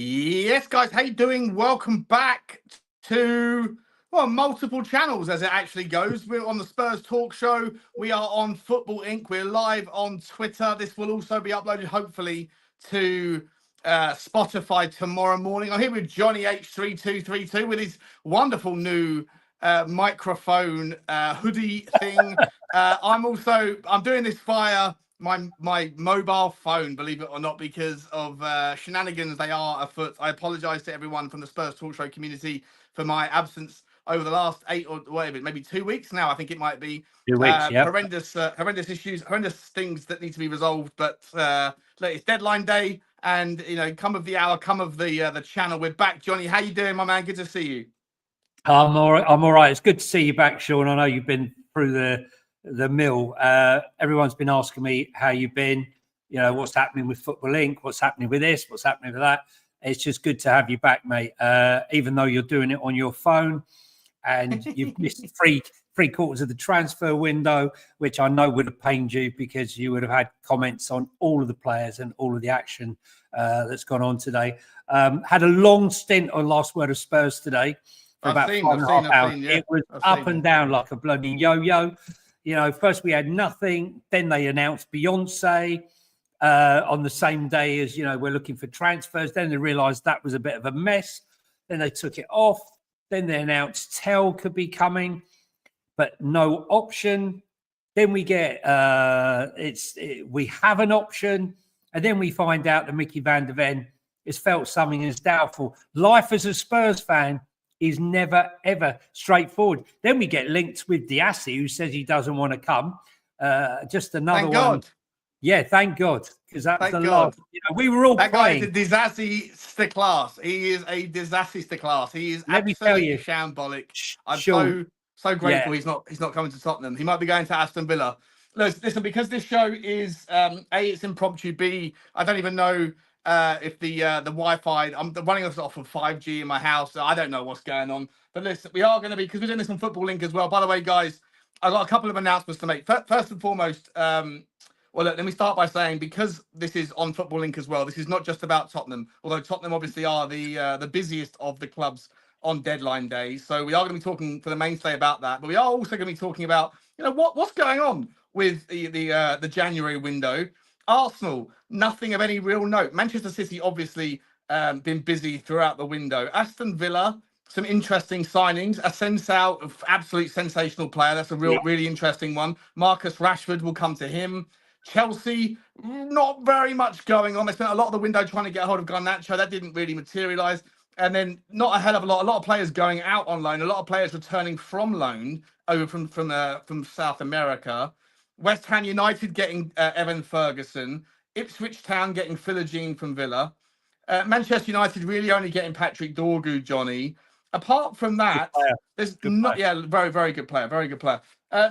Yes, guys, how you doing? Welcome back to multiple channels as it actually goes. We're on the Spurs Talk Show. We are on Football Inc. We're live on Twitter. This will also be uploaded, hopefully, to Spotify tomorrow morning. I'm here with Johnny H3232 with his wonderful new microphone hoodie thing. I'm doing this via my mobile phone, believe it or not, because of shenanigans they are afoot. I apologize to everyone from the Spurs Talk Show community for my absence over the last 8 or whatever, maybe 2 weeks now. I think it might be 2 weeks. Yeah, horrendous issues, horrendous things that need to be resolved. But look, it's deadline day, and come of the hour, come of the channel. We're back, Johnny. How you doing, my man? Good to see you. I'm all right. I'm all right. It's good to see you back, Sean. I know you've been through the mill. Everyone's been asking me how you've been. What's happening with Football Inc. What's happening with this? What's happening with that? It's just good to have you back, mate. Even though you're doing it on your phone, and you've missed three quarters of the transfer window, which I know would have pained you because you would have had comments on all of the players and all of the action that's gone on today. Had a long stint on Last Word of Spurs today. For about 5.5 hours. It was up and down like a bloody yo-yo. First we had nothing. Then they announced Beyonce on the same day as, we're looking for transfers. Then they realised that was a bit of a mess. Then they took it off. Then they announced Tell could be coming, but no option. Then we get, we have an option. And then we find out that Micky van der Ven has felt something is doubtful. Life as a Spurs fan is never, ever straightforward. Then we get linked with Diassi, who says he doesn't want to come. Just another thank one. God. Yeah, thank God, because that was the last. We were all that praying. That guy is a disaster class. He is a disaster class. He is absolutely shambolic. I'm so grateful he's not coming to Tottenham. He might be going to Aston Villa. Listen, because this show is A, it's impromptu. B, I don't even know if the Wi-Fi, I'm running this off of 5G in my house, so I don't know what's going on. But listen, we are going to be, because we're doing this on Football Link as well. By the way, guys, I've got a couple of announcements to make. First and foremost, well, look, let me start by saying, because this is on Football Link as well, this is not just about Tottenham, although Tottenham obviously are the busiest of the clubs on deadline day. So we are going to be talking for the mainstay about that. But we are also going to be talking about, what's going on with the January window. Arsenal, nothing of any real note. Manchester City, obviously, been busy throughout the window. Aston Villa, some interesting signings. Asensio, absolute sensational player. That's a really interesting one. Marcus Rashford, will come to him. Chelsea, not very much going on. They spent a lot of the window trying to get a hold of Garnacho. That didn't really materialise. And then not a hell of a lot. A lot of players going out on loan. A lot of players returning from loan over from South America. West Ham United getting Evan Ferguson. Ipswich Town getting Philogene from Villa. Manchester United really only getting Patrick Dorgu, Johnny. Apart from that, there's very, very good player. Very good player.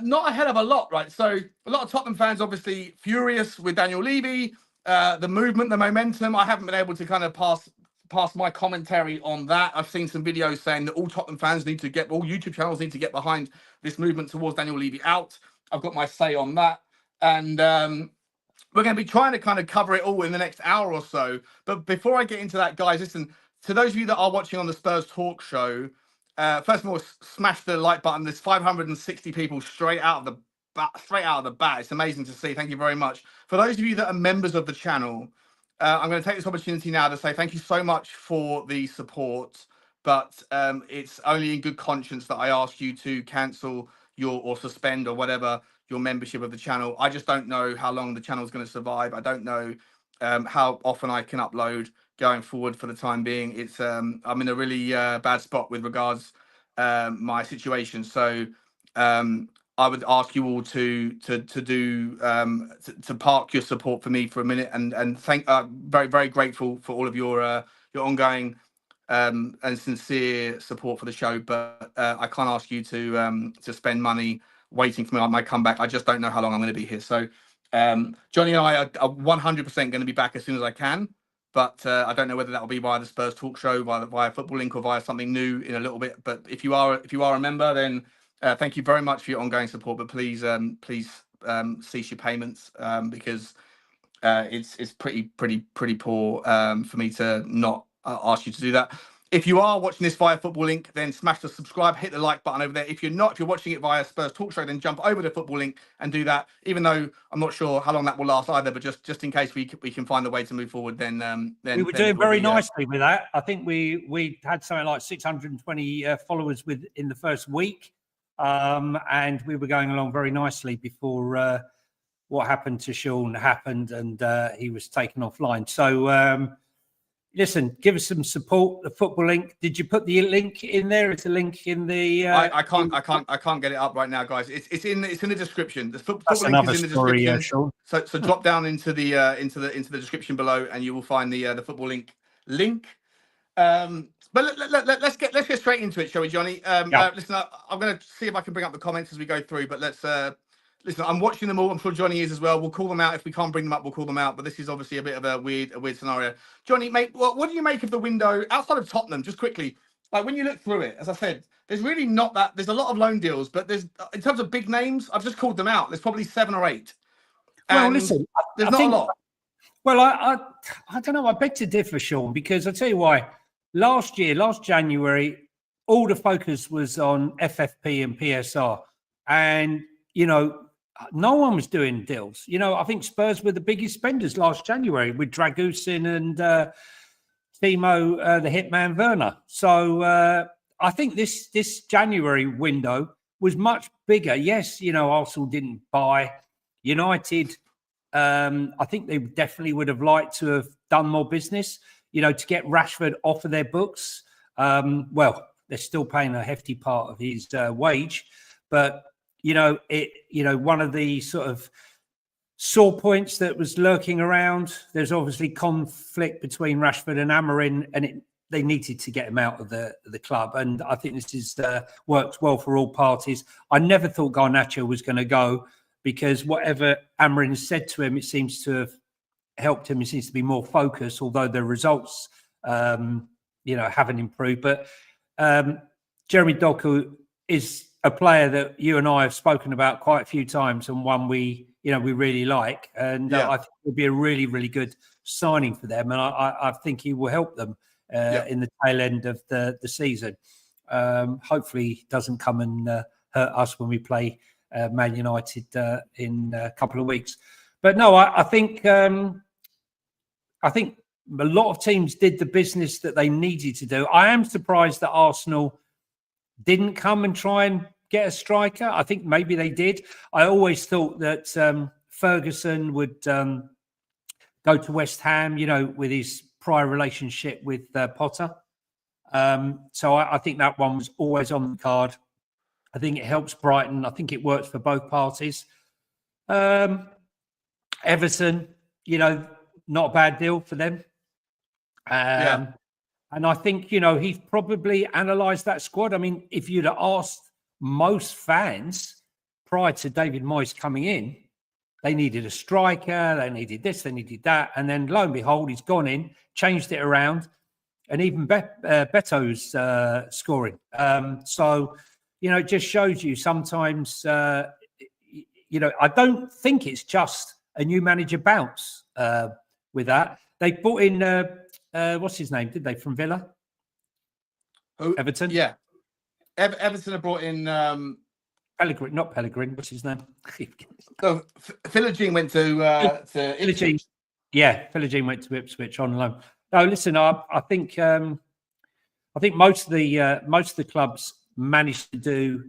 Not a hell of a lot, right? So a lot of Tottenham fans obviously furious with Daniel Levy, the movement, the momentum. I haven't been able to kind of pass my commentary on that. I've seen some videos saying that all Tottenham fans all YouTube channels need to get behind this movement towards Daniel Levy out. I've got my say on that. And we're going to be trying to kind of cover it all in the next hour or so. But before I get into that, guys, listen, to those of you that are watching on the Spurs Talk Show, first of all, smash the like button. There's 560 people straight out of the bat. It's amazing to see. Thank you very much. For those of you that are members of the channel, I'm going to take this opportunity now to say thank you so much for the support. But it's only in good conscience that I ask you to cancel or suspend or whatever your membership of the channel. I just don't know how long the channel is going to survive. I don't know how often I can upload going forward. For the time being, it's I'm in a really bad spot with regards my situation. So I would ask you all to park your support for me for a minute, and thank very, very grateful for all of your ongoing and sincere support for the show. But I can't ask you to spend money waiting for my comeback. I just don't know how long I'm going to be here. So Johnny and I are 100% going to be back as soon as I can. But I don't know whether that will be via the Spurs Talk Show, via Football Link, or via something new in a little bit. But if you are a member, then thank you very much for your ongoing support. But please cease your payments because it's pretty poor for me to not ask you to do that. If you are watching this via Football Link, then smash the subscribe, hit the like button over there. If you're not, if you're watching it via Spurs Talk Show, then jump over to Football Link and do that. Even though I'm not sure how long that will last either, but just in case we can find a way to move forward, then we were doing very nicely with that. I think we had something like 620 followers in the first week, and we were going along very nicely before what happened to Sean happened, and he was taken offline. So. Listen, give us some support. The Football Link. Did you put the link in there? It's a link in the. I can't get it up right now, guys. It's in the description. The Football Link is in the story, description. So drop down into the description below, and you will find the Football Link link. But let's get straight into it, shall we, Johnny? Listen, I'm going to see if I can bring up the comments as we go through. But let's. Listen, I'm watching them all. I'm sure Johnny is as well. We'll call them out if we can't bring them up. We'll call them out. But this is obviously a bit of a weird scenario. Johnny, mate, what do you make of the window outside of Tottenham? Just quickly, like when you look through it, as I said, there's really not that. There's a lot of loan deals, but there's in terms of big names, I've just called them out. There's probably 7 or 8. Well, listen, there's not a lot. Well, I don't know. I beg to differ, Sean, because I'll tell you why. Last January, all the focus was on FFP and PSR, and no one was doing deals. I think Spurs were the biggest spenders last January with Dragusin and Timo, the hitman Werner. So I think this January window was much bigger. Yes, Arsenal didn't buy. United, I think they definitely would have liked to have done more business, to get Rashford off of their books. Well, they're still paying a hefty part of his wage, but one of the sort of sore points that was lurking around, there's obviously conflict between Rashford and Amorim, and they needed to get him out of the club. And I think this is worked well for all parties. I never thought Garnacho was going to go, because whatever Amorim said to him, it seems to have helped him. He seems to be more focused, although the results, haven't improved. But Jeremy Doku is a player that you and I have spoken about quite a few times, and one we really like, and I think it would be a really, really good signing for them, and I think he will help them in the tail end of the season. Hopefully, he doesn't come and hurt us when we play Man United in a couple of weeks. But no, I think a lot of teams did the business that they needed to do. I am surprised that Arsenal didn't come and try and get a striker. I think maybe they did. I always thought that Ferguson would go to West Ham, with his prior relationship with Potter. So I think that one was always on the card. I think it helps Brighton. I think it works for both parties. Everton, not a bad deal for them. And I think, he's probably analysed that squad. I mean, if you'd have asked most fans prior to David Moyes coming in, they needed a striker, they needed this, they needed that. And then lo and behold, he's gone in, changed it around, and even Beto's scoring. So, it just shows you sometimes, I don't think it's just a new manager bounce with that. They brought in, what's his name, did they, from Villa? Everton? Yeah. Everton have brought in... Pellegrini, not Pellegrini, what's his name? So, Philogene went to Ipswich. Yeah, Philogene went to Ipswich on loan. No, listen, I think most of the clubs managed to do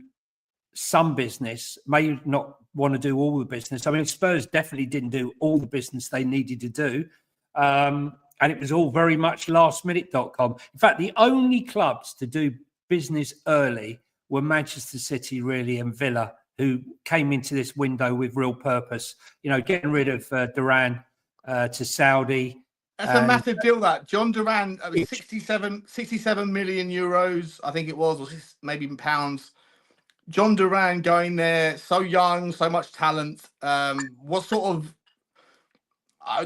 some business, may not want to do all the business. I mean, Spurs definitely didn't do all the business they needed to do. And it was all very much lastminute.com. In fact, the only clubs to do business early were Manchester City, really, and Villa, who came into this window with real purpose. Getting rid of Duran to Saudi. That's a massive deal, that. John Duran, 67 million euros, I think it was, or maybe even pounds. John Duran going there, so young, so much talent. What sort of...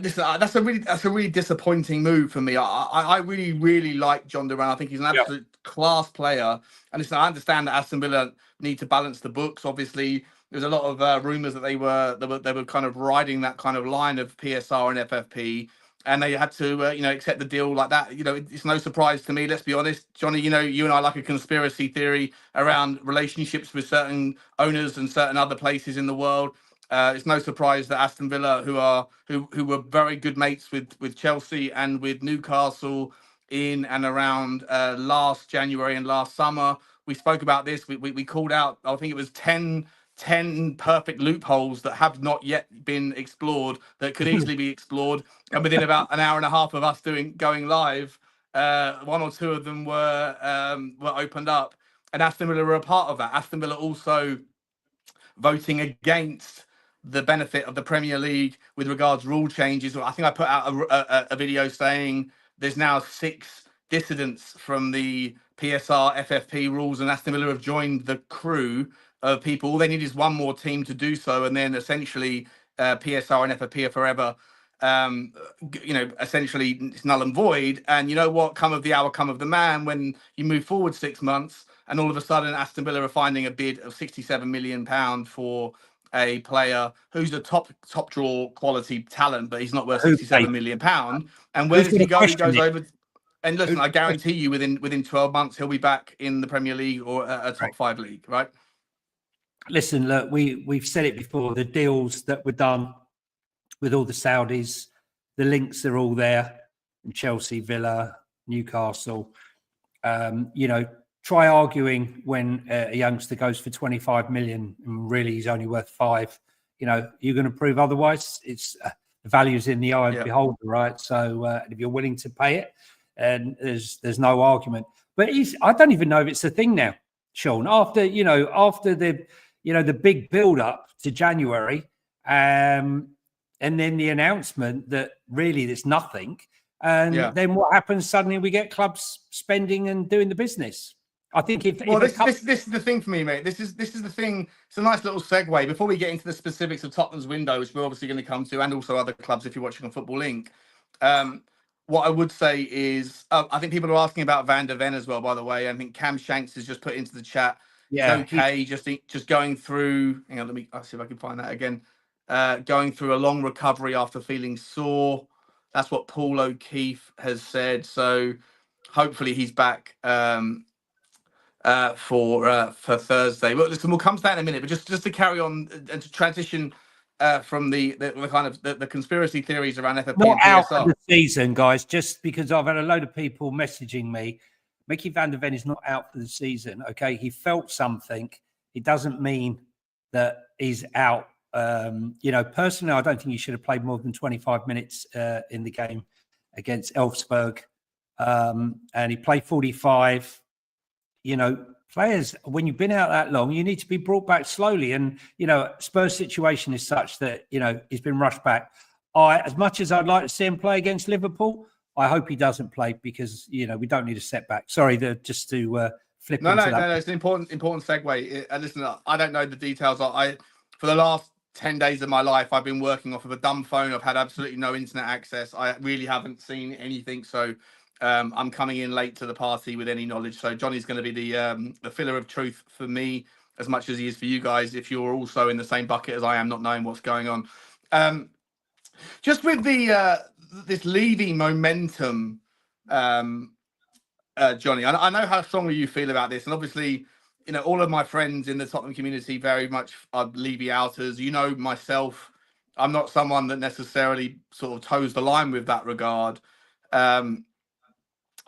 that's a really disappointing move for me. I really, really like John Duran. I think he's an absolute class player. And listen, I understand that Aston Villa need to balance the books. Obviously, there's a lot of rumours that they were kind of riding that kind of line of PSR and FFP. and they had to, accept the deal like that. It's no surprise to me. Let's be honest, Johnny. You and I like a conspiracy theory around relationships with certain owners and certain other places in the world. It's no surprise that Aston Villa, who were very good mates with Chelsea and with Newcastle in and around last January and last summer, we spoke about this. We called out, I think it was 10 perfect loopholes that have not yet been explored that could easily be explored. And within about an hour and a half of us going live, one or two of them were opened up, and Aston Villa were a part of that. Aston Villa also voting against the benefit of the Premier League with regards to rule changes. I think I put out a video saying there's now 6 dissidents from the PSR FFP rules, and Aston Villa have joined the crew of people. All they need is one more team to do so, and then essentially PSR and FFP are forever. Essentially it's null and void. And you know what? Come of the hour, come of the man. When you move forward 6 months, and all of a sudden Aston Villa are finding a bid of £67 million for a player who's a top draw quality talent, but he's not worth £67 million. And where does he go? He goes over. And listen, I guarantee you, within 12 months, he'll be back in the Premier League or a top 5 league, right? Listen, look, we've said it before. The deals that were done with all the Saudis, the links are all there. Chelsea, Villa, Newcastle. Try arguing when a youngster goes for 25 million and really he's only worth 5. You're going to prove otherwise. It's the value's in the eye of the beholder, right? So if you're willing to pay it, and there's no argument. But I don't even know if it's a thing now, Sean. After the big build up to January, and then the announcement that really there's nothing, and then what happens? Suddenly we get clubs spending and doing the business. I think this is the thing for me, mate. This is the thing. It's a nice little segue before we get into the specifics of Tottenham's window, which we're obviously going to come to, and also other clubs if you're watching on Football Link. What I would say is, I think people are asking about Van der Ven as well, by the way. I think Cam Shanks has just put into the chat. Yeah, it's okay. Just going through. Hang on, I'll see if I can find that again. Going through a long recovery after feeling sore. That's what Paul O'Keefe has said. So hopefully he's back for Thursday. But listen, we'll come to that in a minute. But just to carry on and to transition from the kind of the conspiracy theories around FFP not and PSR. Out for the season, guys. Just because I've had a load of people messaging me, Micky van der Ven is not out for the season. Okay, he felt something. It doesn't mean that he's out. Personally, I don't think he should have played more than 25 minutes in the game against Elfsborg, and he played 45. Players, when you've been out that long, you need to be brought back slowly. And, Spurs' situation is such that, he's been rushed back. As much as I'd like to see him play against Liverpool, I hope he doesn't play because, we don't need a setback. Sorry, just to flip into that. No, it's an important segue. Listen, I don't know the details. For the last 10 days of my life, I've been working off of a dumb phone. I've had absolutely no internet access. I really haven't seen anything. So I'm coming in late to the party with any knowledge. So Johnny's going to be the filler of truth for me as much as he is for you guys, if you're also in the same bucket as I am, not knowing what's going on. Just with this Levy momentum, Johnny, I know how strongly you feel about this. And obviously, all of my friends in the Tottenham community very much are Levy outers. Myself, I'm not someone that necessarily sort of toes the line with that regard.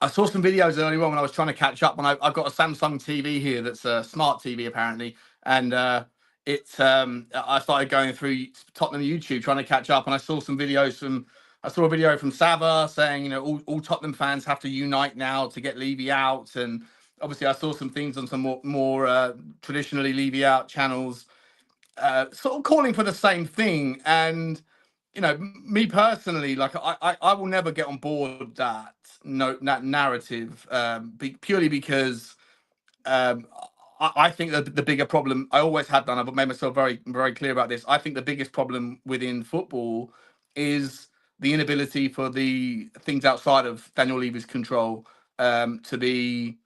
I saw some videos earlier on when I was trying to catch up, and I've got a Samsung TV here that's a smart TV apparently, and I started going through Tottenham YouTube trying to catch up, and I saw some videos I saw a video from Sava saying, all Tottenham fans have to unite now to get Levy out, and obviously I saw some things on some more traditionally Levy out channels, sort of calling for the same thing. And me personally, like I will never get on board that narrative, purely because I think that the bigger problem, I always have done, I've made myself very, very clear about this. I think the biggest problem within football is the inability for the things outside of Daniel Levy's control to be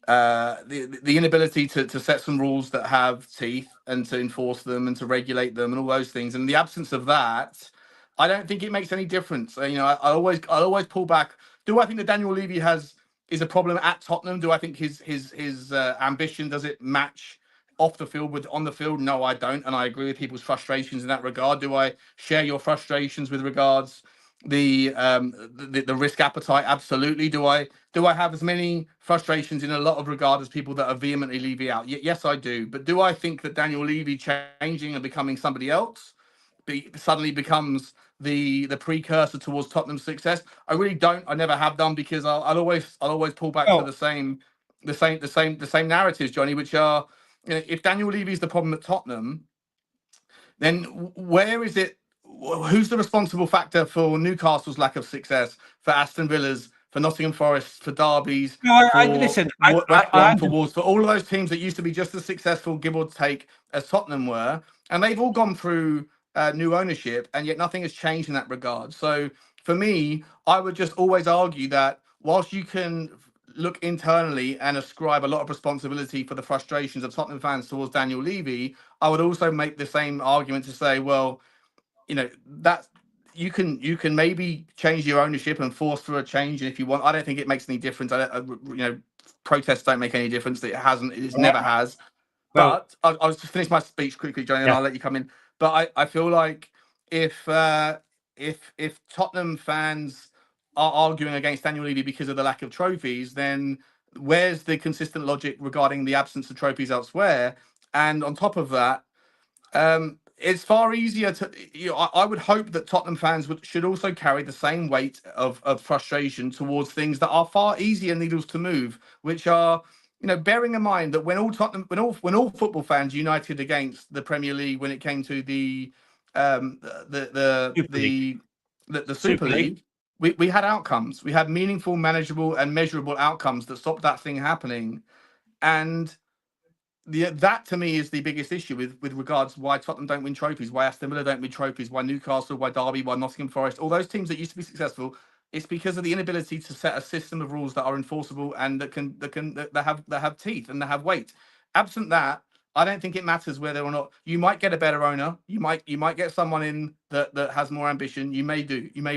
the inability to set some rules that have teeth and to enforce them and to regulate them and all those things. And the absence of that I don't think it makes any difference. I always pull back. Do I think that Daniel Levy is a problem at Tottenham? Do I think his ambition, does it match off the field with on the field? No, I don't, and I agree with people's frustrations in that regard. Do I share your frustrations with regards the risk appetite? Absolutely. Do I have as many frustrations in a lot of regard as people that are vehemently Levy out? Yes, I do. But do I think that Daniel Levy changing and becoming somebody else suddenly becomes the precursor towards Tottenham's success? I really don't. I never have done, because I'll always pull back to the same narratives, Johnny, which are, if Daniel Levy is the problem at Tottenham, then where is it? Who's the responsible factor for Newcastle's lack of success, for Aston Villa's, for Nottingham Forest, for Derby's, for West Brom, for Wolves, for all of those teams that used to be just as successful, give or take, as Tottenham were, and they've all gone through new ownership, and yet nothing has changed in that regard. So for me, I would just always argue that whilst you can look internally and ascribe a lot of responsibility for the frustrations of Tottenham fans towards Daniel Levy, I would also make the same argument to say, well, that you can maybe change your ownership and force through a change, and if you want, I don't think it makes any difference. Protests don't make any difference. It hasn't. It never has. But I was just finish my speech quickly, Johnny, and I'll let you come in. But I feel like if Tottenham fans are arguing against Daniel Levy because of the lack of trophies, then where's the consistent logic regarding the absence of trophies elsewhere? And on top of that, it's far easier to. I would hope that Tottenham fans should also carry the same weight of frustration towards things that are far easier needles to move, which are, bearing in mind that when all football fans united against the Premier League when it came to the Super League, we had outcomes. We had meaningful, manageable, and measurable outcomes that stopped that thing happening. And that to me is the biggest issue with regards why Tottenham don't win trophies, why Aston Villa don't win trophies, why Newcastle, why Derby, why Nottingham Forest, all those teams that used to be successful. It's because of the inability to set a system of rules that are enforceable and that have teeth and that have weight. Absent that, I don't think it matters whether or not you might get a better owner. You might get someone in that has more ambition. You may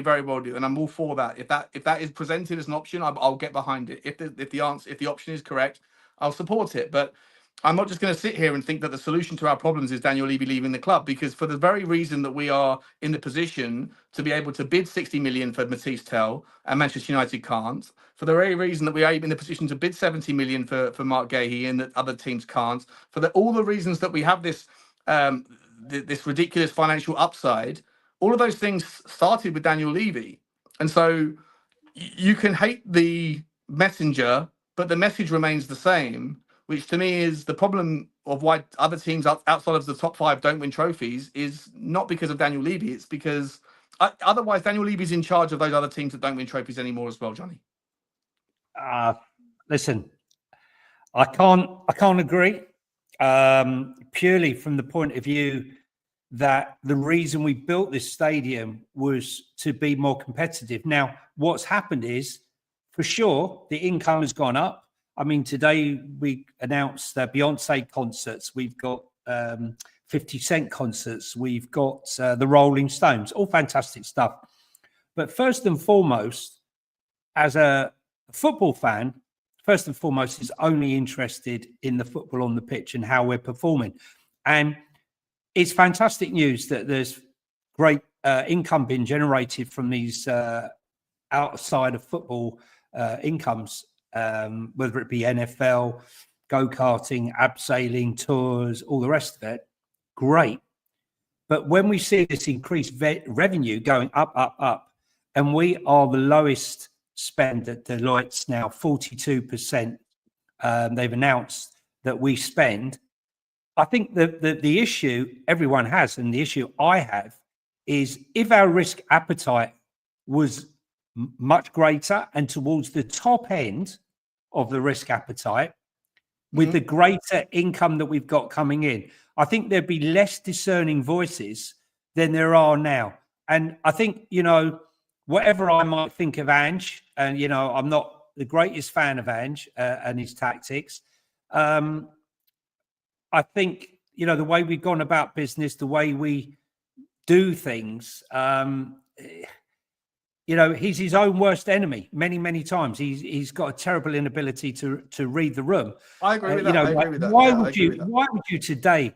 very well do, and I'm all for that. If that is presented as an option, I'll get behind it. If the option is correct, I'll support it. But I'm not just going to sit here and think that the solution to our problems is Daniel Levy leaving the club, because for the very reason that we are in the position to be able to bid 60 million for Matisse Tell and Manchester United can't, for the very reason that we are in the position to bid 70 million for Mark Gahey and that other teams can't, for all the reasons that we have this this ridiculous financial upside, all of those things started with Daniel Levy. And so you can hate the messenger, but the message remains the same, which to me is the problem of why other teams outside of the top five don't win trophies, is not because of Daniel Levy. It's because otherwise Daniel Levy's in charge of those other teams that don't win trophies anymore as well, Johnny. Listen, I can't agree, purely from the point of view that the reason we built this stadium was to be more competitive. Now, what's happened is, for sure, the income has gone up. I mean, today we announced Beyonce concerts. We've got 50 Cent concerts. We've got the Rolling Stones, all fantastic stuff. But first and foremost, as a football fan, first and foremost is only interested in the football on the pitch and how we're performing. And it's fantastic news that there's great income being generated from these outside of football incomes. Whether it be NFL, go-karting, abseiling, tours, all the rest of it, great. But when we see this increased revenue going up, and we are the lowest spend at Deloitte's now, 42%, they've announced that we spend. I think the issue everyone has, and the issue I have, is if our risk appetite was much greater and towards the top end of the risk appetite, with the greater income that we've got coming in, I think there'd be less discerning voices than there are now. And I think, whatever I might think of Ange, and, I'm not the greatest fan of Ange and his tactics. I think, the way we've gone about business, the way we do things. He's his own worst enemy many times. He's got a terrible inability to read the room. I agree with that. I agree with that. Why would you today?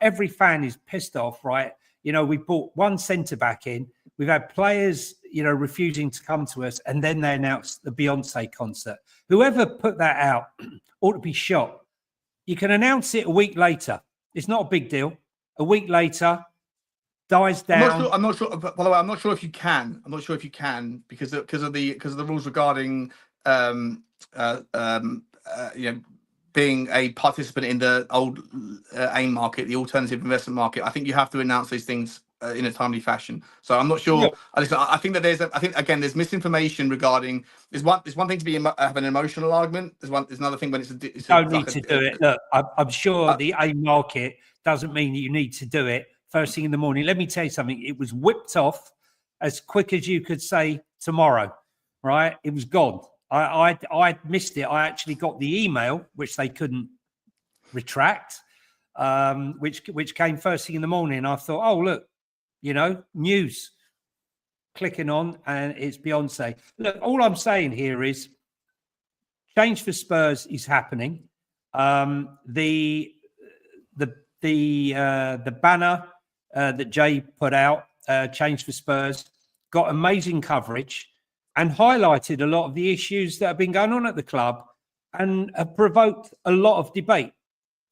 Every fan is pissed off, right? We brought one centre back in. We've had players, refusing to come to us, and then they announced the Beyonce concert. Whoever put that out ought to be shot. You can announce it a week later. It's not a big deal. A week later, dies down. I'm not sure. By the way, I'm not sure if you can. I'm not sure if you can because of the rules regarding being a participant in the old AIM market, the alternative investment market. I think you have to announce these things in a timely fashion. So I'm not sure. Yeah. I think that there's misinformation regarding. There's one thing to have an emotional argument. There's another thing when it's do it. Look, I'm sure the AIM market doesn't mean that you need to do it first thing in the morning. Let me tell you something. It was whipped off as quick as you could say tomorrow, right? It was gone. I missed it. I actually got the email, which they couldn't retract, which came first thing in the morning. I thought, oh, look, news. Clicking on, and it's Beyonce. Look, all I'm saying here is change for Spurs is happening. The banner that Jay put out, Change for Spurs, got amazing coverage and highlighted a lot of the issues that have been going on at the club and have provoked a lot of debate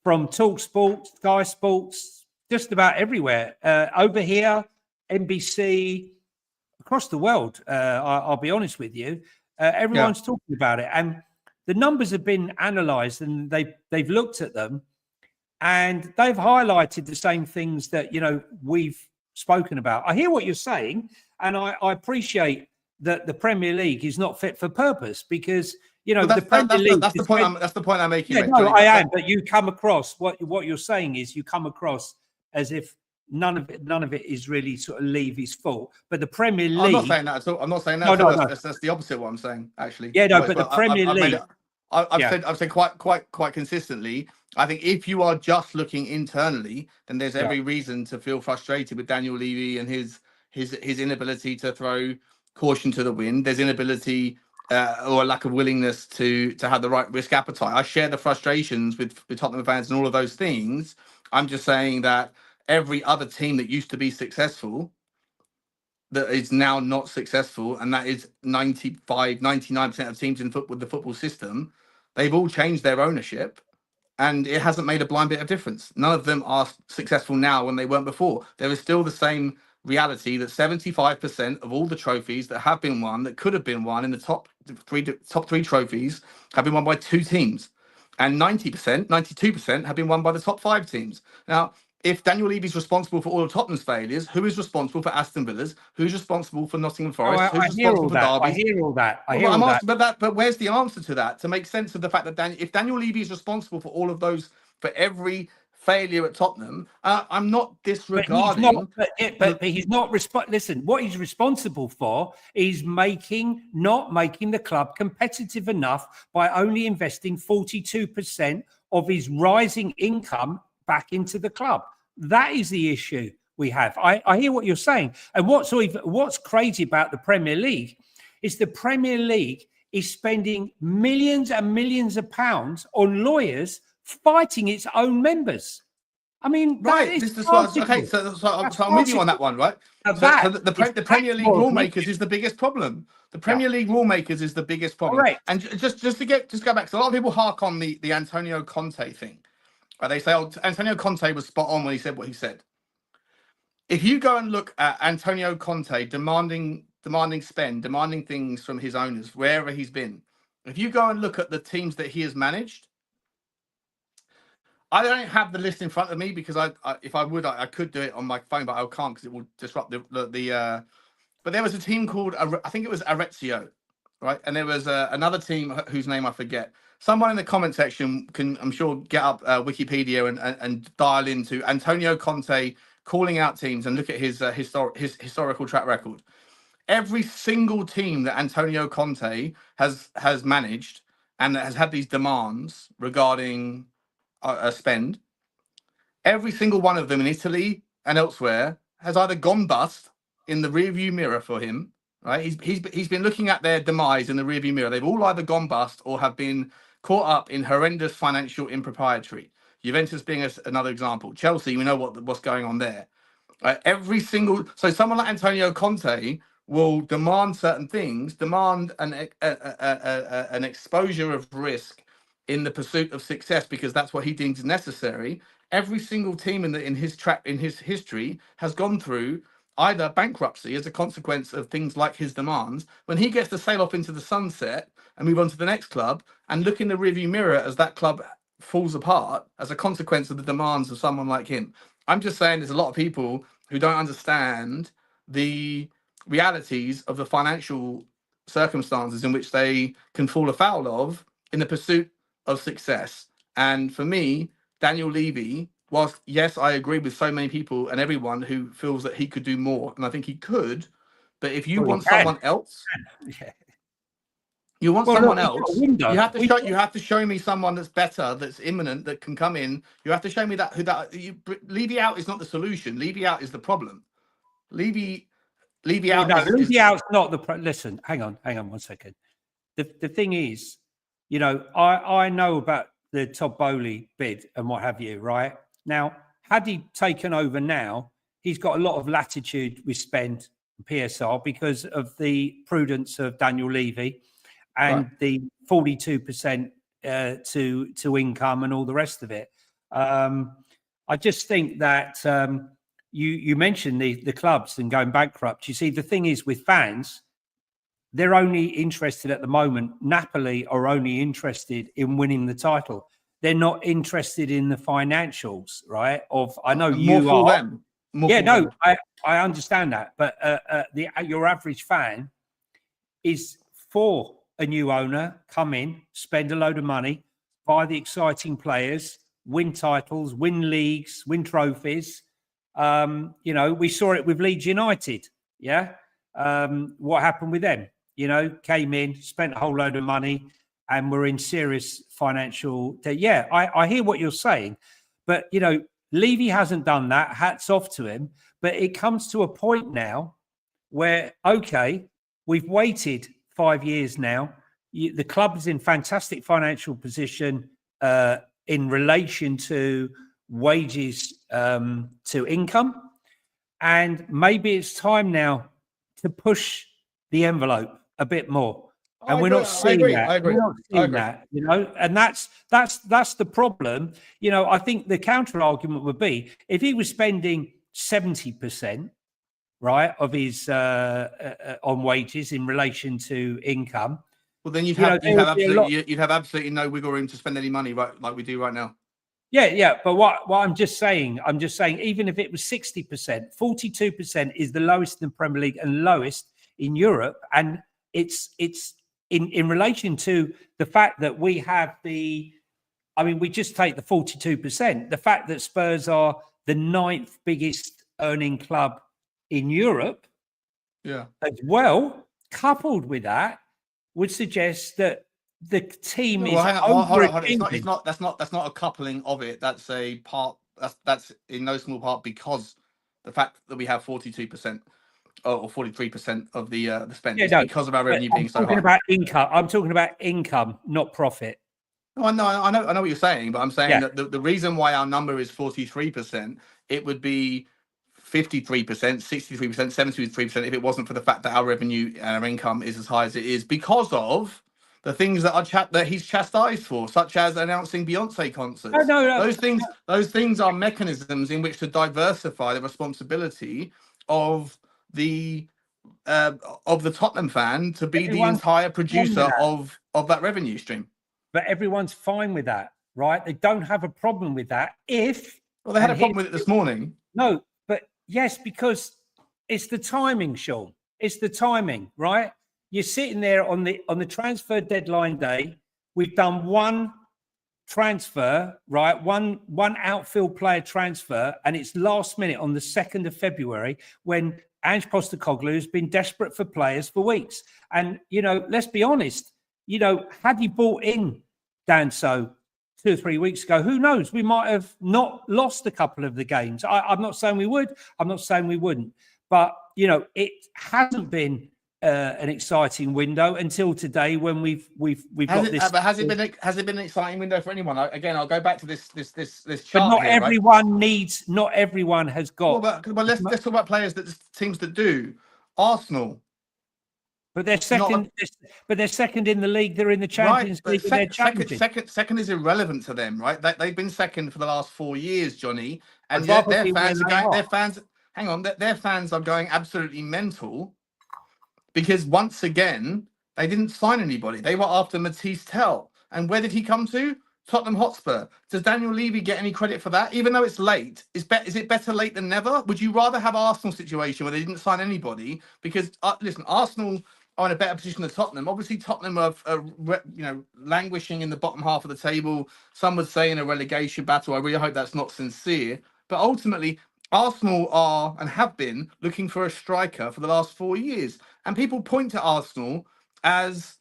from TalkSport, Sky Sports, just about everywhere. Over here, NBC, across the world, I'll be honest with you, everyone's talking about it. And the numbers have been analysed and they've looked at them and they've highlighted the same things that, we've spoken about. I hear what you're saying and I appreciate that the Premier League is not fit for purpose because, the Premier League... That's the point I'm making. Yeah, no, I am, but you come across, what you're saying is you come across as if none of it is really sort of Levy's fault. But the Premier League... I'm not saying that at all. I'm not saying that. No. That's the opposite of what I'm saying, actually. Yeah, no, but the Premier League... I've said quite consistently, I think if you are just looking internally, then there's every reason to feel frustrated with Daniel Levy and his inability to throw caution to the wind. There's inability or a lack of willingness to have the right risk appetite. I share the frustrations with Tottenham fans and all of those things. I'm just saying that every other team that used to be successful that is now not successful, and that is 99% of teams in football, the football system, they've all changed their ownership and it hasn't made a blind bit of difference. None of them are successful now when they weren't before. There is still the same reality that 75% of all the trophies that have been won, that could have been won in the top three trophies, have been won by two teams. And 92% have been won by the top five teams. Now, if Daniel Levy is responsible for all of Tottenham's failures, who is responsible for Aston Villa's? Who's responsible for Nottingham Forest? Who's responsible for Derby? I hear all that. But where's the answer to that? To make sense of the fact that if Daniel Levy is responsible for all of those, for every failure at Tottenham, I'm not disregarding. But he's not Listen, what he's responsible for is not making the club competitive enough by only investing 42% of his rising income back into the club. That is the issue we have. I hear what you're saying. And what's crazy about the Premier League is the Premier League is spending millions and millions of pounds on lawyers fighting its own members. I mean, right. Okay, so I'm with you on that one, right? The Premier League rulemakers is the biggest problem. The Premier League rulemakers is the biggest problem. Right. And just go back. So a lot of people hark on the Antonio Conte thing. They say, Antonio Conte was spot on when he said what he said. If you go and look at Antonio Conte demanding spend, demanding things from his owners, wherever he's been, if you go and look at the teams that he has managed, I don't have the list in front of me because if I would, I could do it on my phone, but I can't because it will disrupt the. But there was a team called, I think it was Arezzo, right? And there was another team whose name I forget. Someone in the comment section can, I'm sure, get up Wikipedia and dial into Antonio Conte calling out teams and look at his historical track record. Every single team that Antonio Conte has managed and that has had these demands regarding spend, every single one of them in Italy and elsewhere has either gone bust in the rearview mirror for him, right? He's been looking at their demise in the rearview mirror. They've all either gone bust or have been caught up in horrendous financial impropriety. Juventus being another example. Chelsea, we know what's going on there. So someone like Antonio Conte will demand certain things, demand an exposure of risk in the pursuit of success because that's what he deems necessary. Every single team in his history has gone through either bankruptcy as a consequence of things like his demands. When he gets to sail off into the sunset and move on to the next club and look in the rearview mirror as that club falls apart as a consequence of the demands of someone like him. I'm just saying there's a lot of people who don't understand the realities of the financial circumstances in which they can fall afoul of in the pursuit of success. And for me, Daniel Levy, whilst, yes, I agree with so many people and everyone who feels that he could do more, and I think he could, but if you want someone else, you want someone else, you have to show me someone that's better, that's imminent, that can come in. You have to show me Levy out is not the solution. Levy out is the problem. Levy out. No, Levy out's not the listen. Hang on 1 second. The thing is, I know about the Todd Boehly bid and what have you, right? Now, had he taken over now, he's got a lot of latitude with spend PSR because of the prudence of Daniel Levy and the 42% to income and all the rest of it. I just think that you mentioned the clubs and going bankrupt. You see, the thing is with fans, they're only interested at the moment. Napoli are only interested in winning the title. They're not interested in the financials, right? I know you are. I understand that, but your average fan is for a new owner, come in, spend a load of money, buy the exciting players, win titles, win leagues, win trophies. We saw it with Leeds United. Yeah. What happened with them? Came in, spent a whole load of money, and were in serious financial debt. Yeah, I hear what you're saying, but Levy hasn't done that. Hats off to him. But it comes to a point now where, okay, we've waited 5 years now. The club is in fantastic financial position in relation to wages to income. And maybe it's time now to push the envelope a bit more. And we're not seeing that. We're not seeing that, and that's the problem. I think the counter argument would be if he was spending 70%, right, of his on wages in relation to income. Well, then you'd have absolutely no wiggle room to spend any money, right, like we do right now. Yeah. But what I'm just saying, even if it was 60%, 42% is the lowest in the Premier League and lowest in Europe, and it's in relation to the fact that we have we just take the 42%. The fact that Spurs are the 9th biggest earning club in Europe, as well, coupled with that, would suggest that the team is. Hold on. That's not a coupling of it. That's a part. That's in no small part because the fact that we have 42%. Or 43% of the spend because of our revenue being so high. I'm talking about income, not profit. No, I know what you're saying, but I'm saying that the reason why our number is 43%, it would be 53%, 63%, 73% if it wasn't for the fact that our revenue and our income is as high as it is because of the things that he's chastised for, such as announcing Beyonce concerts. No. Those things are mechanisms in which to diversify the responsibility of the Tottenham fan to be the entire producer of that revenue stream. But everyone's fine with that, right? They don't have a problem with that. They had a problem with it this morning. No, but yes, because it's the timing, Sean. It's the timing, right? You're sitting there on the transfer deadline day. We've done one transfer, right? One outfield player transfer, and it's last minute on the 2nd of February when Ange Postecoglou has been desperate for players for weeks. And, let's be honest, had he brought in Danso 2 or 3 weeks ago, who knows? We might have not lost a couple of the games. I'm not saying we would. I'm not saying we wouldn't. But, it hasn't been an exciting window until today when we've got this. But has it been an exciting window for anyone? Again, I'll go back to this chart. But not here, everyone needs. Not everyone has got. Well, let's talk about players teams that do. Arsenal. But they're second. But they're second in the league. They're in the Champions League. Second is irrelevant to them, right? They've been second for the last 4 years, Johnny, and yet their fans are going. Their fans, hang on, their fans are going absolutely mental because once again they didn't sign anybody. They were after Matthias Tell, and where did he come to? Tottenham Hotspur. Does Daniel Levy get any credit for that? Even though it's late, is it better late than never? Would you rather have Arsenal situation where they didn't sign anybody? Because listen, Arsenal are in a better position than Tottenham. Obviously, Tottenham are languishing in the bottom half of the table. Some would say in a relegation battle. I really hope that's not sincere. But ultimately, Arsenal are and have been looking for a striker for the last 4 years. And people point to Arsenal as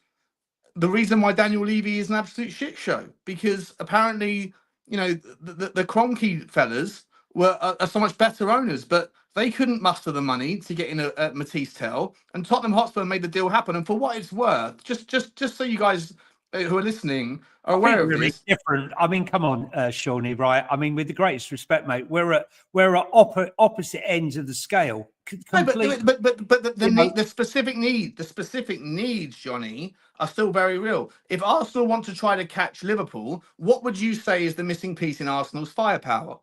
the reason why Daniel Levy is an absolute shit show, because apparently, the Kroenke fellas are so much better owners, but they couldn't muster the money to get in a Matthias Tell, and Tottenham Hotspur made the deal happen. And for what it's worth, just so you guys who are listening are aware of this. Different. I mean, come on, Shawnee, right? I mean, with the greatest respect, mate, we're at opposite ends of the scale. No, but the specific needs, Johnny, are still very real. If Arsenal want to try to catch Liverpool, what would you say is the missing piece in Arsenal's firepower?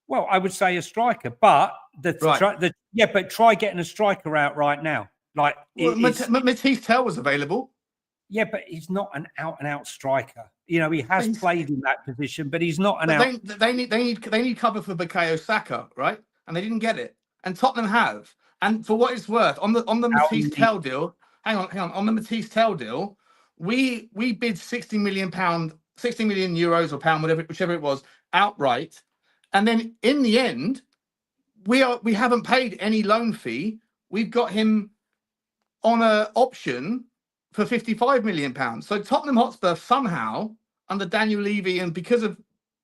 Well, I would say a striker, but but try getting a striker out right now. Like, Matthias Tell was available. Yeah, but he's not an out-and-out striker. He has played in that position, but he's not an out. They need cover for Bukayo Saka, right? And they didn't get it, and Tottenham have. And for what it's worth, on the Matthias Tell deal, hang on, on the Matthias Tell deal, we bid €60 million, €60 million or pound, whichever it was, outright. And then in the end, we haven't paid any loan fee. We've got him on an option for £55 million. So Tottenham Hotspur somehow, under Daniel Levy, and because of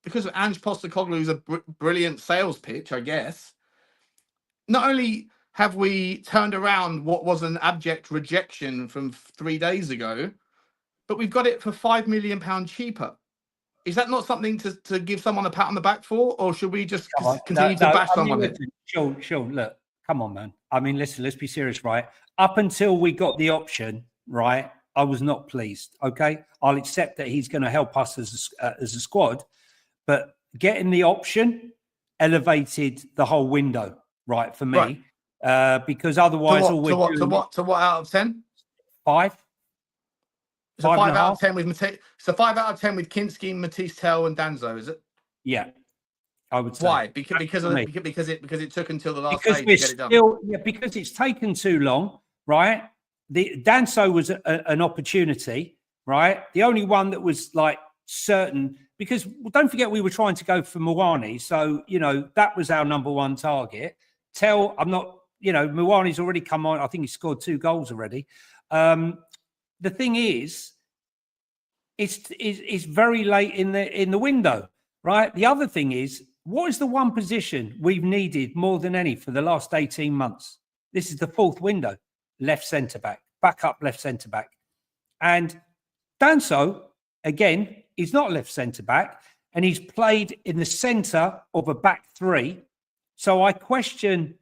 Ange Postecoglou's a brilliant sales pitch, I guess, not only have we turned around what was an abject rejection from 3 days ago, but we've got it for £5 million cheaper. Is that not something to give someone a pat on the back for, or should we just continue to bash someone? Sean, look, come on, man. I mean, listen, let's be serious, right? Up until we got the option, right, I was not pleased. Okay, I'll accept that he's going to help us as a squad, but getting the option elevated the whole window, right, for me, right. Because otherwise, to what out of 10? 5. So 5 out of 10 with So 5 out of 10 with Kinsky, Matthias Tell, and Danso, is it? Yeah, I would say. Why? Because it took until the last day to get it done. Yeah, because it's taken too long, right? The Danso was an opportunity, right? The only one that was like certain, because don't forget we were trying to go for Mawani, so that was our number one target. Tell, Mawani's already come on. I think he scored 2 goals already. The thing is, it's very late in the window, right? The other thing is, what is the one position we've needed more than any for the last 18 months? This is the 4th window, left centre back, backup left centre back, and Danso again, he's not left centre back, and he's played in the centre of a back 3. So I question,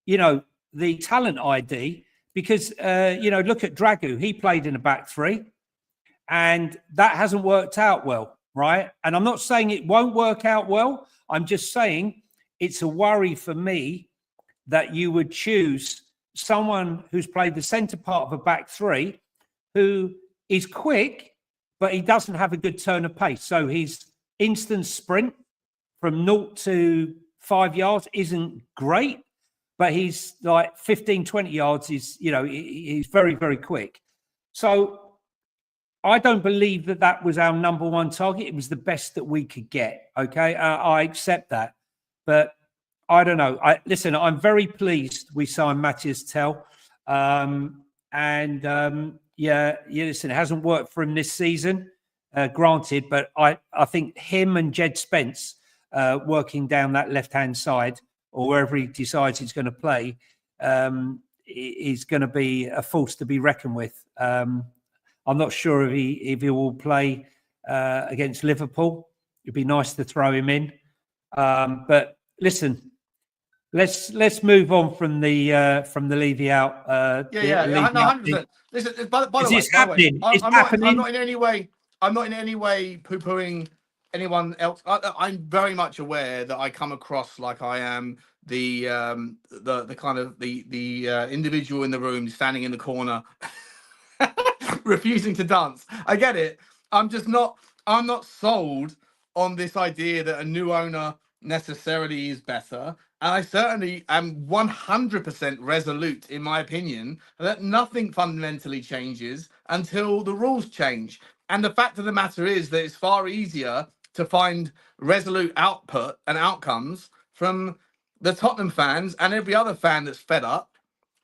the talent ID. Because, look at Dragu. He played in a back 3, and that hasn't worked out well, right? And I'm not saying it won't work out well. I'm just saying it's a worry for me that you would choose someone who's played the centre part of a back 3, who is quick, but he doesn't have a good turn of pace. So his instant sprint from 0 to 5 yards isn't great. But he's like 15, 20 yards. He's very, very quick. So I don't believe that was our number one target. It was the best that we could get. Okay, I accept that. But I don't know. Listen, I'm very pleased we signed Matthias Tell. Listen, it hasn't worked for him this season. granted, but I think him and Jed Spence working down that left-hand side or wherever he decides he's going to play is going to be a force to be reckoned with. I'm not sure if he will play against Liverpool. It'd be nice to throw him in. But listen, let's move on from the Levy out. 100%. Listen, by the way, it's happening. I'm not in any way poo-pooing anyone else. I'm very much aware that I come across like I am the kind of the individual in the room standing in the corner, refusing to dance. I get it. I'm not sold on this idea that a new owner necessarily is better. And I certainly am 100% resolute in my opinion that nothing fundamentally changes until the rules change. And the fact of the matter is that it's far easier to find resolute output and outcomes from the Tottenham fans and every other fan that's fed up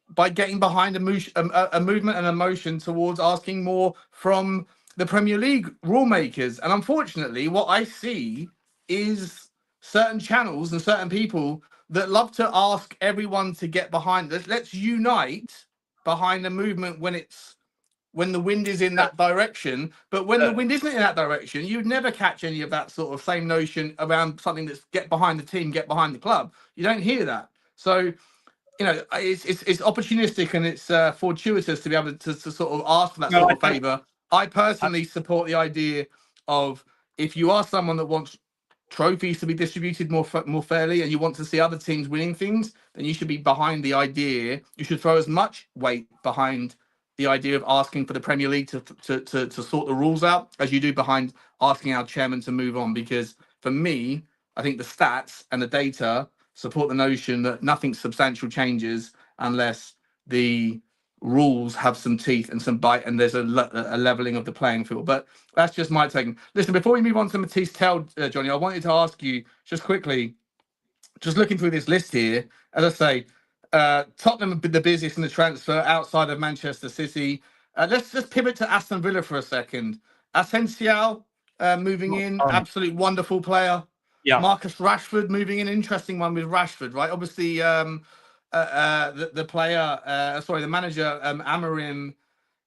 by getting behind a movement and a motion towards asking more from the Premier League rule makers. And unfortunately, what I see is certain channels and certain people that love to ask everyone to get behind this. Let's unite behind the movement when the wind is in that direction. But when the wind isn't in that direction, you'd never catch any of that sort of same notion around something that's get behind the team, get behind the club. You don't hear that. So, you know, it's opportunistic and it's fortuitous to be able to sort of ask for that sort of favour. I personally support the idea of if you are someone that wants trophies to be distributed more fairly and you want to see other teams winning things, then you should be behind the idea. You should throw as much weight behind the idea of asking for the Premier League to sort the rules out as you do behind asking our chairman to move on. Because for me, I think the stats and the data support the notion that nothing substantial changes unless the rules have some teeth and some bite and there's a leveling of the playing field. But that's just my take. Listen, before we move on to Matisse Tell, Johnny, I wanted to ask you just quickly, just looking through this list here, as I say, Tottenham have been the busiest in the transfer outside of Manchester City. Let's just pivot to Aston Villa for a second. Asensio moving in, absolute wonderful player. Yeah. Marcus Rashford moving in, interesting one with Rashford, right? Obviously, the manager, Amorim,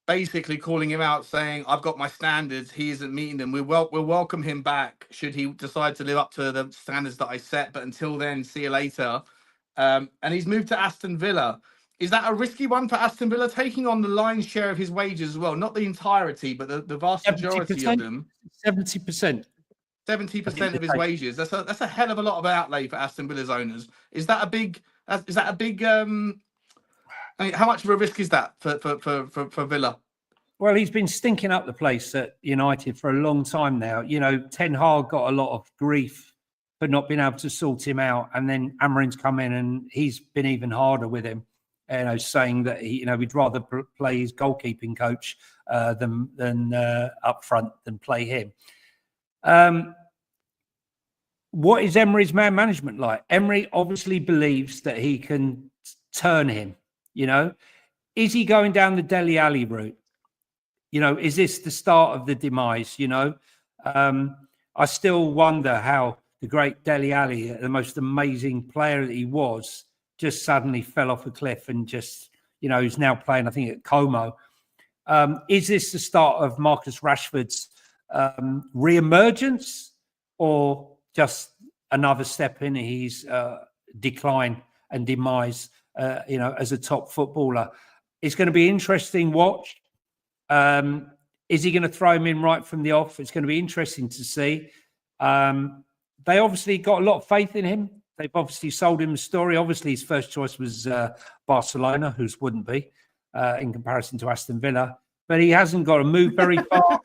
basically calling him out, saying, "I've got my standards. He isn't meeting them. We'll welcome him back should he decide to live up to the standards that I set. But until then, see you later." And he's moved to Aston Villa. Is that a risky one for Aston Villa, taking on the lion's share of his wages as well? Not the entirety, but the vast majority of them. 70%. 70% of his wages. That's a hell of a lot of outlay for Aston Villa's owners. Is that a big? I mean, how much of a risk is that for Villa? Well, he's been stinking up the place at United for a long time now. You know, Ten Hag got a lot of grief for not being able to sort him out, and then Amorim's come in and he's been even harder with him. You know, saying that we'd rather play his goalkeeping coach than up front than play him. What is Emery's man management like? Emery obviously believes that he can turn him. You know, is he going down the Dele Alli route? You know, is this the start of the demise? You know, I still wonder how the great Dele Alli, the most amazing player that he was, just suddenly fell off a cliff and just, he's now playing, I think, at Como. Is this the start of Marcus Rashford's re-emergence, or just another step in his decline and demise, as a top footballer? It's going to be interesting watch. Is he going to throw him in right from the off? It's going to be interesting to see. They obviously got a lot of faith in him. They've obviously sold him a story. Obviously, his first choice was Barcelona, whose wouldn't be in comparison to Aston Villa. But he hasn't got to move very far.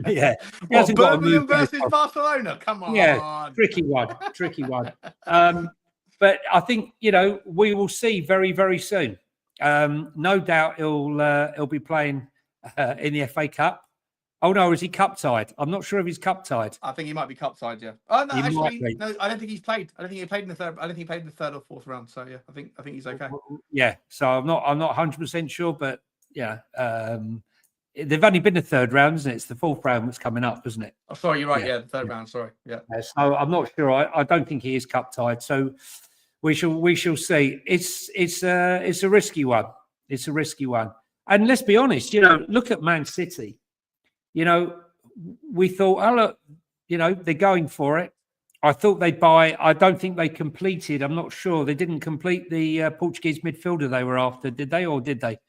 Yeah, he hasn't got to move versus Barcelona. Come on. Yeah, tricky one. But I think we will see very, very soon. No doubt he'll be playing in the FA Cup. Oh no, is he cup tied? I'm not sure if he's cup tied. I think he might be cup tied. Yeah. Oh no, actually, no. I don't think he's played. I don't think he played in the third. I don't think he played in the third or fourth round. So yeah, I think he's okay. Yeah. So I'm not 100% sure, but yeah, they've only been the third round, isn't it? It's the fourth round that's coming up, isn't it? Oh, sorry, you're right. Yeah, the third round. Sorry. Yeah. So I'm not sure. I don't think he is cup tied. So we shall see. It's a risky one. It's a risky one. And let's be honest. Look at Man City. We thought, oh look, they're going for it. I thought they'd buy. I don't think they completed. I'm not sure. They didn't complete the Portuguese midfielder they were after, did they? Or did they?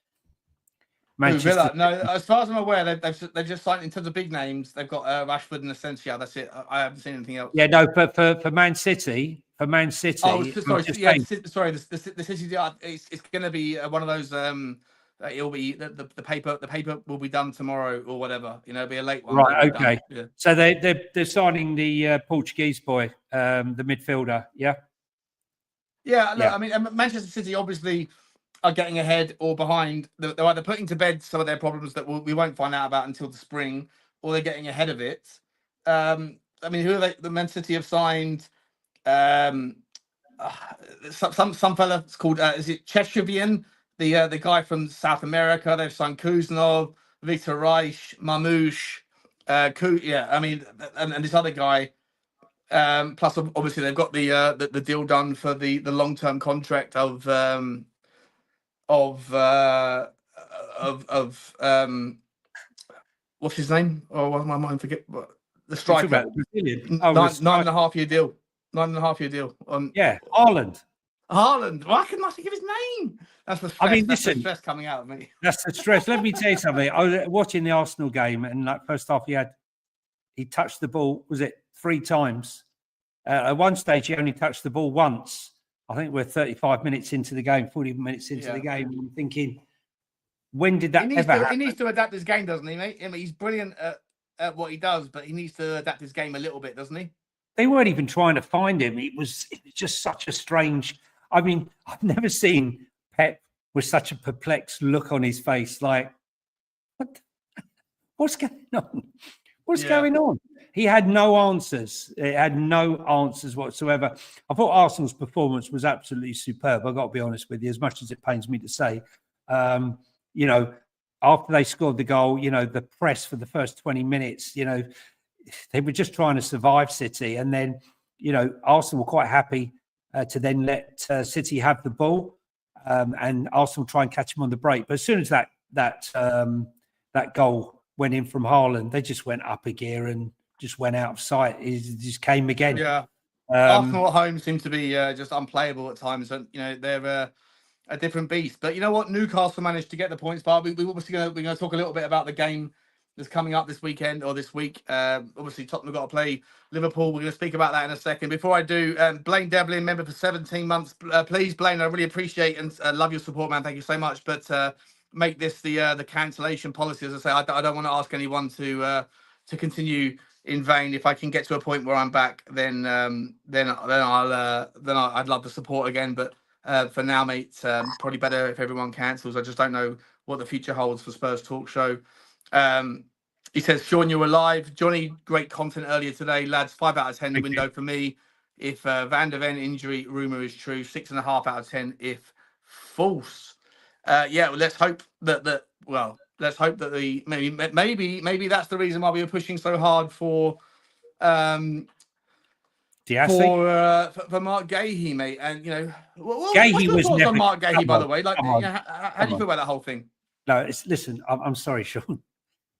Villa. No, as far as I'm aware, they've just signed in terms of big names. They've got Rashford and Asensio. That's it. I haven't seen anything else. Yeah, no, but for Man City, Oh, sorry. Yeah, sorry. The City. It's going to be one of those. It'll be the paper. The paper will be done tomorrow or whatever. It'll be a late one. Right. Okay. Yeah. So they're signing the Portuguese boy, the midfielder. Yeah. Yeah. Look, I mean, Manchester City obviously are getting ahead or behind. They're either putting to bed some of their problems that we won't find out about until the spring, or they're getting ahead of it. I mean, who are they? The Man City have signed some fella called is it Chechevian, the guy from South America. They've signed Kuznov, Victor Reich, Marmouche, I mean, and this other guy. Plus, obviously, they've got the deal done for the long-term contract of what's his name? Oh, what my mind forget. The striker. 9.5 year deal. 9.5 year deal. Haaland. Why couldn't I think of his name? That's the stress. I mean, that's the stress coming out of me. That's the stress. Let me tell you something. I was watching the Arsenal game, and that first half he touched the ball. Was it 3 times? At one stage, he only touched the ball once. I think we're 35 minutes into the game, 40 minutes into the game. I'm thinking, when did that ever happen? He needs to adapt his game, doesn't he, mate? I mean, he's brilliant at what he does, but he needs to adapt his game a little bit, doesn't he? They weren't even trying to find him. It was just such a strange. I mean, I've never seen Pep with such a perplexed look on his face. Like, what's going on? What's going on? He had no answers. It had no answers whatsoever. I thought Arsenal's performance was absolutely superb. I've got to be honest with you, as much as it pains me to say. After they scored the goal, the press for the first 20 minutes, they were just trying to survive City. And then, Arsenal were quite happy to then let City have the ball and Arsenal try and catch them on the break. But as soon as that goal went in from Haaland, they just went up a gear and just went out of sight. It just came again. Yeah. Arsenal at home seems to be just unplayable at times. And, they're a different beast. But you know what? Newcastle managed to get the points. But we're obviously we're going to talk a little bit about the game that's coming up this weekend or this week. Obviously, Tottenham have got to play Liverpool. We're going to speak about that in a second. Before I do, Blaine Devlin, member for 17 months. Please, Blaine, I really appreciate and love your support, man. Thank you so much. But make this the cancellation policy. As I say, I don't want to ask anyone to continue in vain. If I can get to a point where I'm back, then I'd love the support again. But for now, mate, probably better if everyone cancels. I just don't know what the future holds for Spurs Talk Show. He says, Sean, you're alive. Johnny, great content earlier today, lads. 5 out of 10 window for me. If Van der Ven injury rumor is true, 6.5 out of 10 if false. Well, let's hope that maybe that's the reason why we were pushing so hard for Mark Gahey, mate. And Gahey was never on Mark Gahey, by the way. Like, how do you feel about that whole thing? No, listen. I'm sorry, Sean.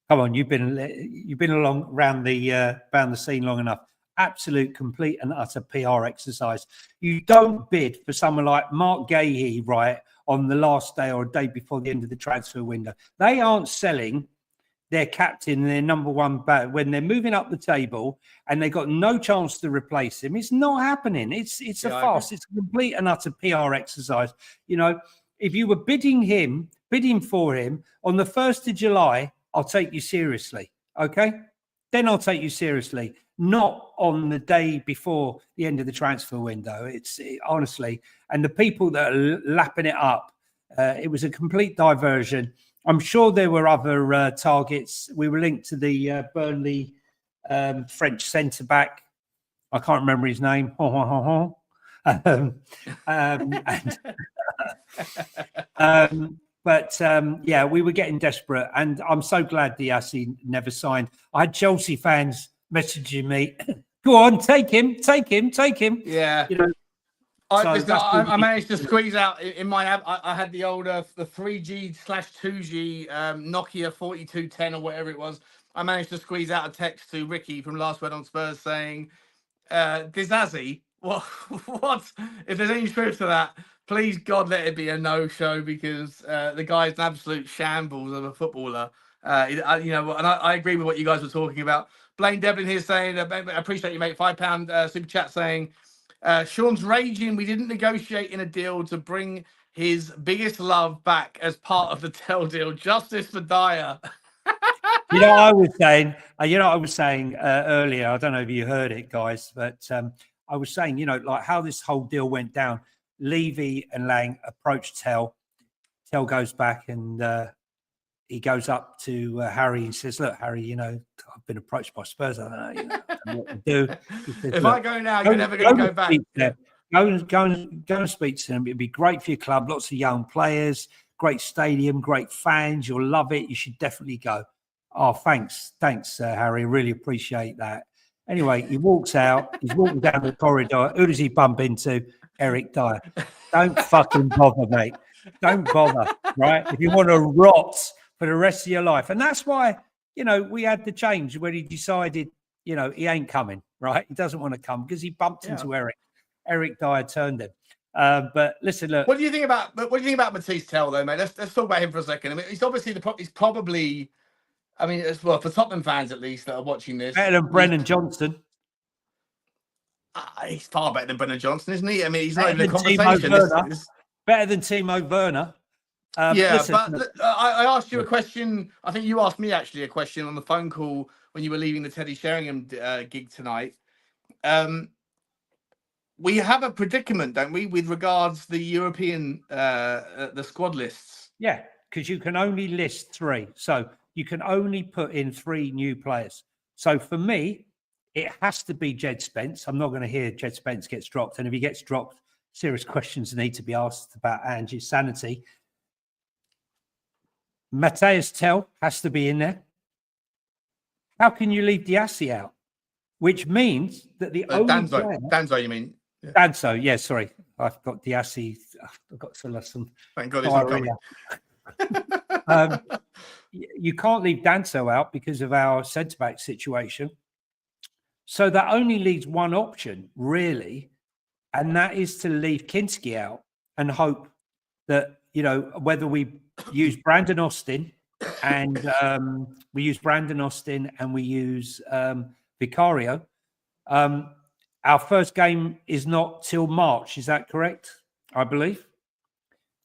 Come on, you've been along around the scene long enough. Absolute, complete, and utter PR exercise. You don't bid for someone like Mark Gahey, right, on the last day or a day before the end of the transfer window. They aren't selling their captain, their number one bat, when they're moving up the table and they've got no chance to replace him. It's not happening. It's a farce. It's a complete and utter PR exercise. If you were bidding for him on the 1st of July, I'll take you seriously. Okay? Then I'll take you seriously. Not on the day before the end of the transfer window. Honestly, and the people that are lapping it up, it was a complete diversion. I'm sure there were other targets. We were linked to the Burnley French centre-back. I can't remember his name. But yeah, we were getting desperate, and I'm so glad Diassi never signed. I had Chelsea fans messaging me, "Go on, take him." Yeah, you know. I managed to squeeze out in my app. I had the older the 3G/2G Nokia 4210 or whatever it was. I managed to squeeze out a text to Ricky from Last Word on Spurs saying, "Disazzi, what? If there's any truth to that, please God let it be a no-show because the guy's an absolute shambles of a footballer." And I agree with what you guys were talking about. Blaine Devlin here saying, "I appreciate you, mate. £5 super chat saying." Sean's raging. We didn't negotiate in a deal to bring his biggest love back as part of the Tell deal. Justice for Dyer. I was saying, earlier. I don't know if you heard it, guys, but I was saying, like how this whole deal went down. Levy and Lang approached Tell. Tell goes back and he goes up to Harry and says, "Look, Harry, I've been approached by Spurs. I don't know, what to do." Says, if I go now, you're never going to go back. Go and speak to them. It'd be great for your club. Lots of young players, great stadium, great fans. You'll love it. You should definitely go. Oh, thanks, Harry. Really appreciate that. Anyway, he walks out. He's walking down the corridor. Who does he bump into? Eric Dyer. Don't fucking bother, mate. Don't bother, right? If you want to rot for the rest of your life. And that's why, we had the change when he decided, he ain't coming, right? He doesn't want to come because he bumped into Eric. Eric Dyer turned him. But listen, look. What do you think about Matisse Tell, though, mate? Let's talk about him for a second. I mean, he's obviously he's probably, I mean, as well, for Tottenham fans at least that are watching this. Better than Brennan Johnson. He's far better than Brennan Johnson, isn't he? I mean, he's not even a conversation. Better than Timo Werner. Listen, but I asked you a question. I think you asked me actually a question on the phone call when you were leaving the Teddy Sheringham gig tonight. We have a predicament, don't we, with regards the European the squad lists? Yeah, because you can only list 3, so you can only put in 3 new players. So for me, it has to be Jed Spence. I'm not going to hear Jed Spence gets dropped, and if he gets dropped, serious questions need to be asked about Angie's sanity. Matthias Tell has to be in there. How can you leave Diassi out? Which means that the only Danso, you mean? Yeah. Danso, yeah, sorry. I've got Diassi. I've got some. Thank God he's not coming. You can't leave Danso out because of our centre-back situation. So that only leaves one option, really, and that is to leave Kinsky out and hope that, whether we use Brandon Austin and we use Vicario. Our first game is not till March. Is that correct? I believe.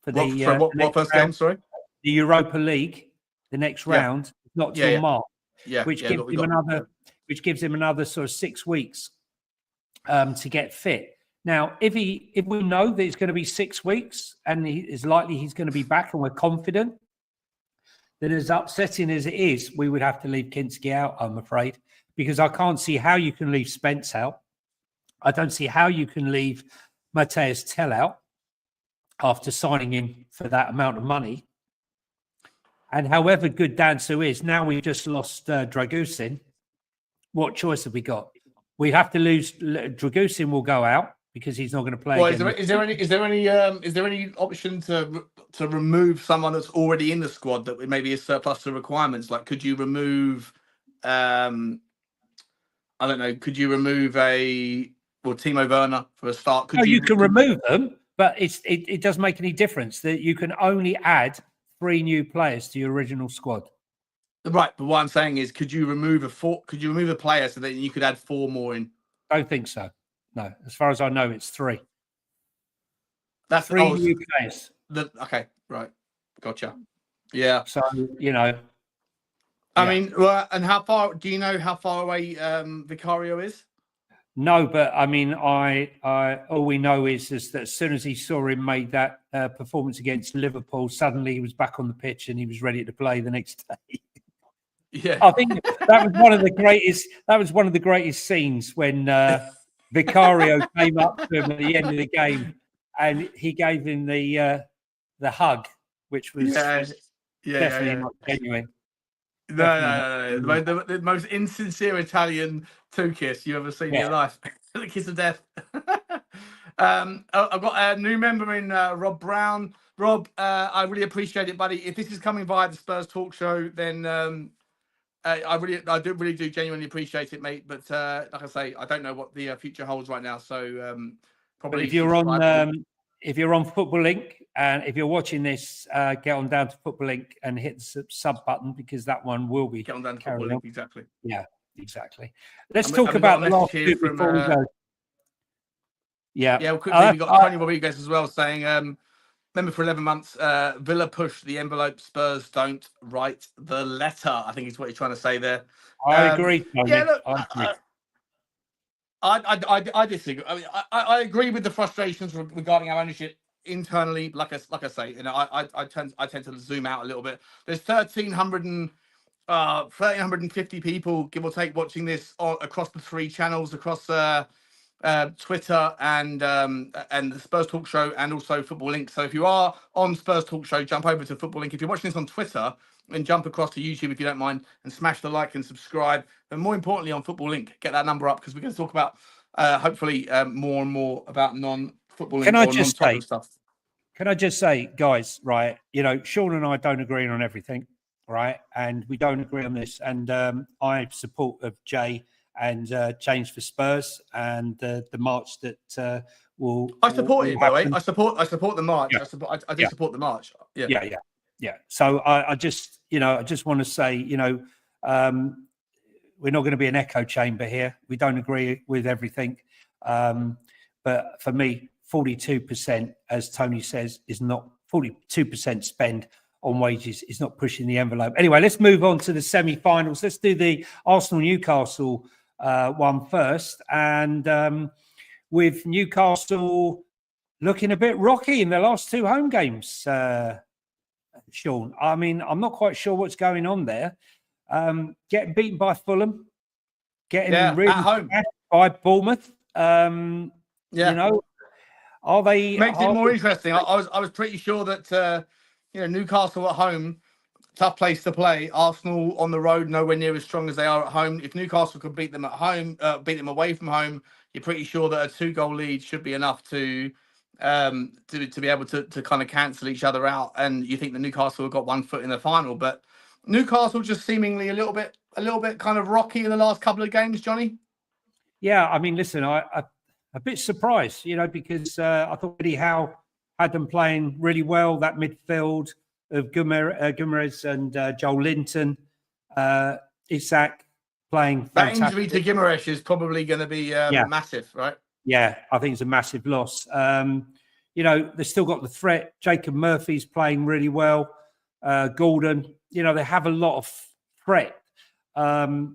For what first game? Sorry, the Europa League. The next round, not till March. Which gives him another sort of 6 weeks to get fit. Now, if we know that it's going to be 6 weeks and it's likely he's going to be back and we're confident, then as upsetting as it is, we would have to leave Kinsky out, I'm afraid, because I can't see how you can leave Spence out. I don't see how you can leave Matthias Tell out after signing him for that amount of money. And however good Danso is, now we've just lost Dragusin. What choice have we got? We have to lose. Dragusin will go out because he's not going to play. Well, is there any option to remove someone that's already in the squad that maybe is surplus to requirements? Like, could you remove? I don't know. Could you remove Timo Werner for a start? You can remove them, but it doesn't make any difference. That you can only add 3 new players to your original squad. Right, but what I'm saying is, could you remove a player so that you could add 4 more in? I don't think so. No, as far as I know, it's 3. That's 3 new players. Okay, right, gotcha. Yeah. So I mean, and how far? Do you know how far away Vicario is? No, but I mean, all we know is that as soon as he saw him make that performance against Liverpool, suddenly he was back on the pitch and he was ready to play the next day. Yeah, I think that was one of the greatest. That was one of the greatest scenes when Vicario came up to him at the end of the game and he gave him the hug which was definitely not genuine. No. The most insincere Italian two kiss you ever seen in your life. The kiss of death. I've got a new member in Rob Brown. Rob, I really appreciate it, buddy. If this is coming via the Spurs Talk Show, then I do genuinely appreciate it, mate. But like I say, I don't know what the future holds right now. So probably if you're on Football Link and if you're watching this, get on down to Football Link and hit the sub button because that one will be get on down to Football Link. Exactly. Yeah, exactly. Let's talk about the last two before we go. Yeah. Quickly, we got Tony Rodriguez as well saying, remember for 11 months, Villa push the envelope, Spurs don't write the letter. I think is what he's trying to say there. I agree, Tony. Yeah, look, I disagree. I mean, I agree with the frustrations regarding our ownership internally. Like I say, I tend to zoom out a little bit. There's 1,350 people, give or take, watching this across the three channels, across Twitter and the Spurs Talk Show and also Football Link. So if you are on Spurs Talk Show, jump over to Football Link. If you're watching this on Twitter, then jump across to YouTube if you don't mind and smash the like and subscribe. And more importantly, on Football Link, get that number up because we're going to talk about hopefully more and more about non-football Can I just say, guys, right? You know, Sean and I don't agree on everything, right? And we don't agree on this. And I support of Jay and Change for Spurs and the march that will. I support it, by the way. I support the march. Yeah. I do support the march. Yeah. So I just want to say, we're not going to be an echo chamber here. We don't agree with everything, but for me, 42%, as Tony says, is not 42% spend on wages is not pushing the envelope. Anyway, let's move on to the semi-finals. Let's do the Arsenal-Newcastle one first. And with Newcastle looking a bit rocky in the last two home games, Sean. I mean, I'm not quite sure what's going on there. Getting beaten by Fulham, getting really at home by Bournemouth. You know, are they makes it more interesting? I was pretty sure that Newcastle at home, tough place to play. Arsenal on the road, nowhere near as strong as they are at home. If Newcastle could beat them at home, beat them away from home, you're pretty sure that a 2-goal lead should be enough to be able to kind of cancel each other out. And you think that Newcastle have got one foot in the final, but Newcastle just seemingly a little bit kind of rocky in the last couple of games, Johnny. Yeah, I mean, listen, I a bit surprised, because I thought Eddie Howe had them playing really well. That midfield of Guimaraes and Joel Linton, Isak playing fantastic. That injury to Guimaraes is probably going to be massive, right? Yeah, I think it's a massive loss. They've still got the threat. Jacob Murphy's playing really well. Gordon, they have a lot of threat. I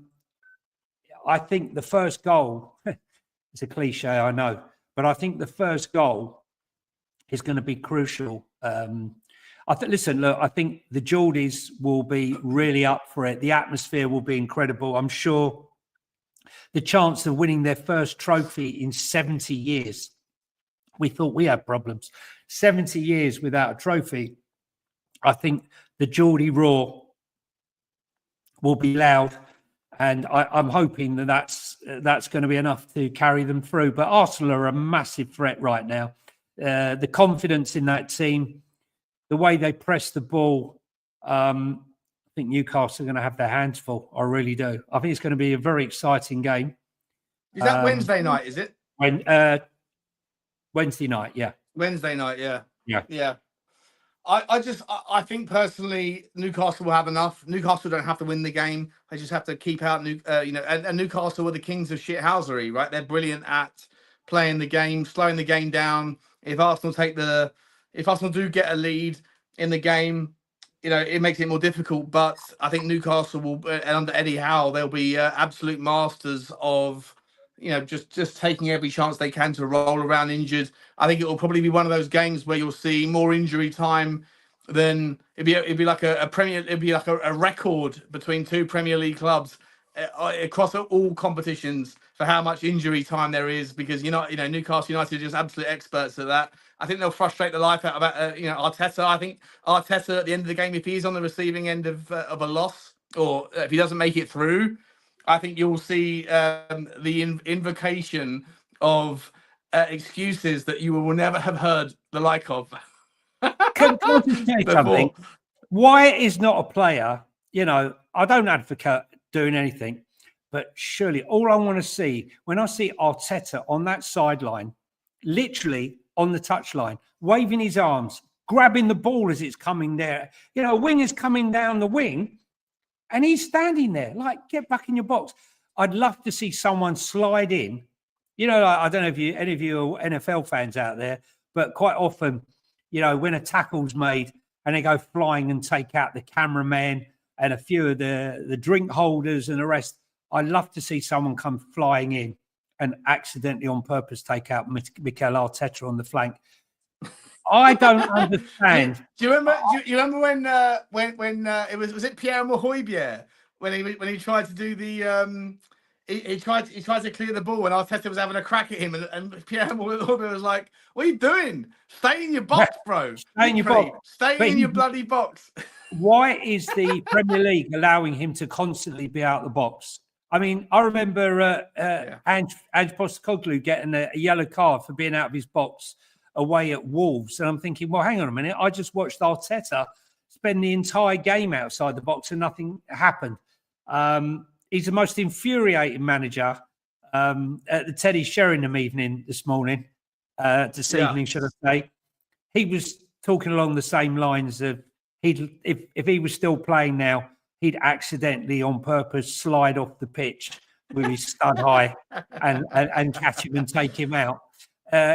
think the first goal, it's a cliche, I know, but I think the first goal is going to be crucial. I think the Geordies will be really up for it. The atmosphere will be incredible. I'm sure the chance of winning their first trophy in 70 years. We thought we had problems. 70 years without a trophy. I think the Geordie roar will be loud, and I'm hoping that's going to be enough to carry them through. But Arsenal are a massive threat right now. The confidence in that team, the way they press the ball, I think Newcastle are going to have their hands full. I really do. I think it's going to be a very exciting game. Is that Wednesday night, is it? Wednesday night, yeah. Wednesday night, yeah. Yeah. I think personally Newcastle will have enough. Newcastle don't have to win the game. They just have to keep out and Newcastle are the kings of shithousery, right? They're brilliant at playing the game, slowing the game down. If Arsenal do get a lead in the game, it makes it more difficult. But I think Newcastle will, and under Eddie Howe, they'll be absolute masters of just taking every chance they can to roll around injured. I think it will probably be one of those games where you'll see more injury time than it'd be like a record between two Premier League clubs across all competitions for how much injury time there is, because Newcastle United are just absolute experts at that. I think they'll frustrate the life out of Arteta. I think Arteta at the end of the game, if he's on the receiving end of a loss, or if he doesn't make it through, I think you'll see the invocation of excuses that you will never have heard the like of. Can I just say something? Why is not a player, I don't advocate doing anything, but surely all I want to see, when I see Arteta on that sideline, literally on the touchline, waving his arms, grabbing the ball as it's coming there. A wing is coming down the wing and he's standing there, like, get back in your box. I'd love to see someone slide in. I don't know if any of you are NFL fans out there, but quite often, when a tackle's made and they go flying and take out the cameraman and a few of the drink holders and the rest, I'd love to see someone come flying in and accidentally on purpose take out Mikel Arteta on the flank. I don't understand. Do you remember when it was it Pierre Mahoybier when he tried to do the he tried to clear the ball and Arteta was having a crack at him and Pierre Mahoybier was like, "What are you doing? Stay in your box, bro. Stay in your box. Stay in your bloody box." Why is the Premier League allowing him to constantly be out of the box? I mean, I remember Ange Postecoglou getting a yellow card for being out of his box away at Wolves. And I'm thinking, well, hang on a minute. I just watched Arteta spend the entire game outside the box and nothing happened. He's the most infuriating manager at the Teddy Sheringham evening this morning, evening, should I say. He was talking along the same lines of if he was still playing now, he'd accidentally on purpose slide off the pitch with his stud high and catch him and take him out.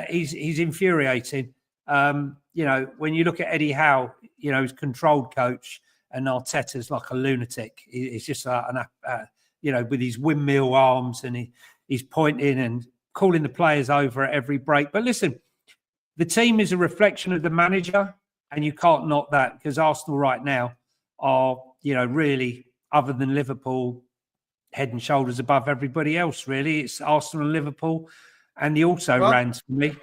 He's infuriating. When you look at Eddie Howe, he's controlled coach, and Arteta's like a lunatic. He's just with his windmill arms and he's pointing and calling the players over at every break. But listen, the team is a reflection of the manager, and you can't knock that because Arsenal right now are, really, other than Liverpool, head and shoulders above everybody else, really. It's Arsenal and Liverpool and the also-rans for me.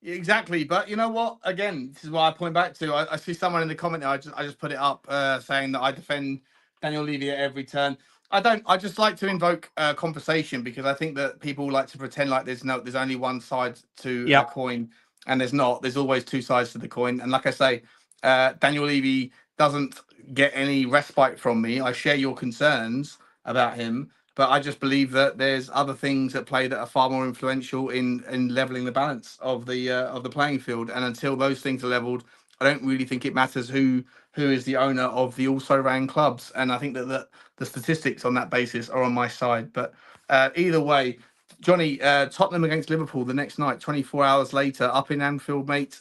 Exactly. But you know what? Again, this is what I point back to. I see someone in the comment, I just put it up saying that I defend Daniel Levy at every turn. I just like to invoke conversation because I think that people like to pretend like there's only one side to a coin, and there's not. There's always two sides to the coin. And like I say, Daniel Levy doesn't get any respite from me. I share your concerns about him, but I just believe that there's other things at play that are far more influential in leveling the balance of the playing field. And until those things are leveled, I don't really think it matters who is the owner of the also-ran clubs. And I think that the statistics on that basis are on my side. But either way, Johnny, Tottenham against Liverpool the next night, 24 hours later, up in Anfield, mate.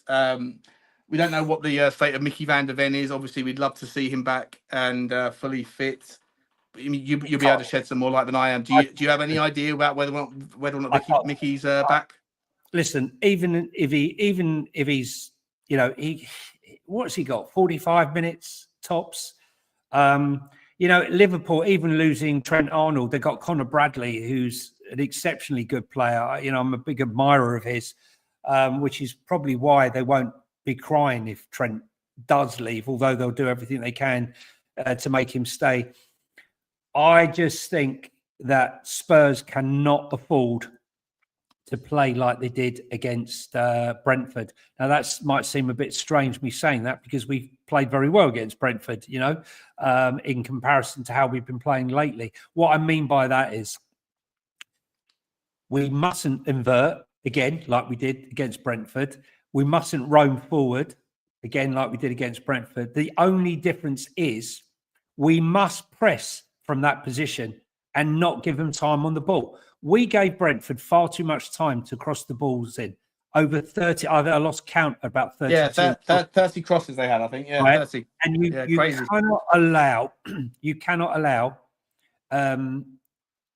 We don't know what the state of Micky van der Ven is. Obviously, we'd love to see him back and fully fit. You'll be able to shed some more light than I am. Do you have any idea about whether or not Micky's back? Listen, even if he's, what's he got? 45 minutes tops. Liverpool, even losing Trent Arnold, they got Conor Bradley, who's an exceptionally good player. I'm a big admirer of his, which is probably why they won't be crying if Trent does leave, although they'll do everything they can to make him stay. I just think that Spurs cannot afford to play like they did against Brentford. Now, that might seem a bit strange me saying that because we've played very well against Brentford, in comparison to how we've been playing lately. What I mean by that is we mustn't invert, again, like we did against Brentford. We mustn't roam forward, again, like we did against Brentford. The only difference is we must press from that position and not give them time on the ball. We gave Brentford far too much time to cross the balls in. Over 30, I lost count about 30. Yeah, 30 crosses they had, I think. Yeah, right? 30. And you cannot allow,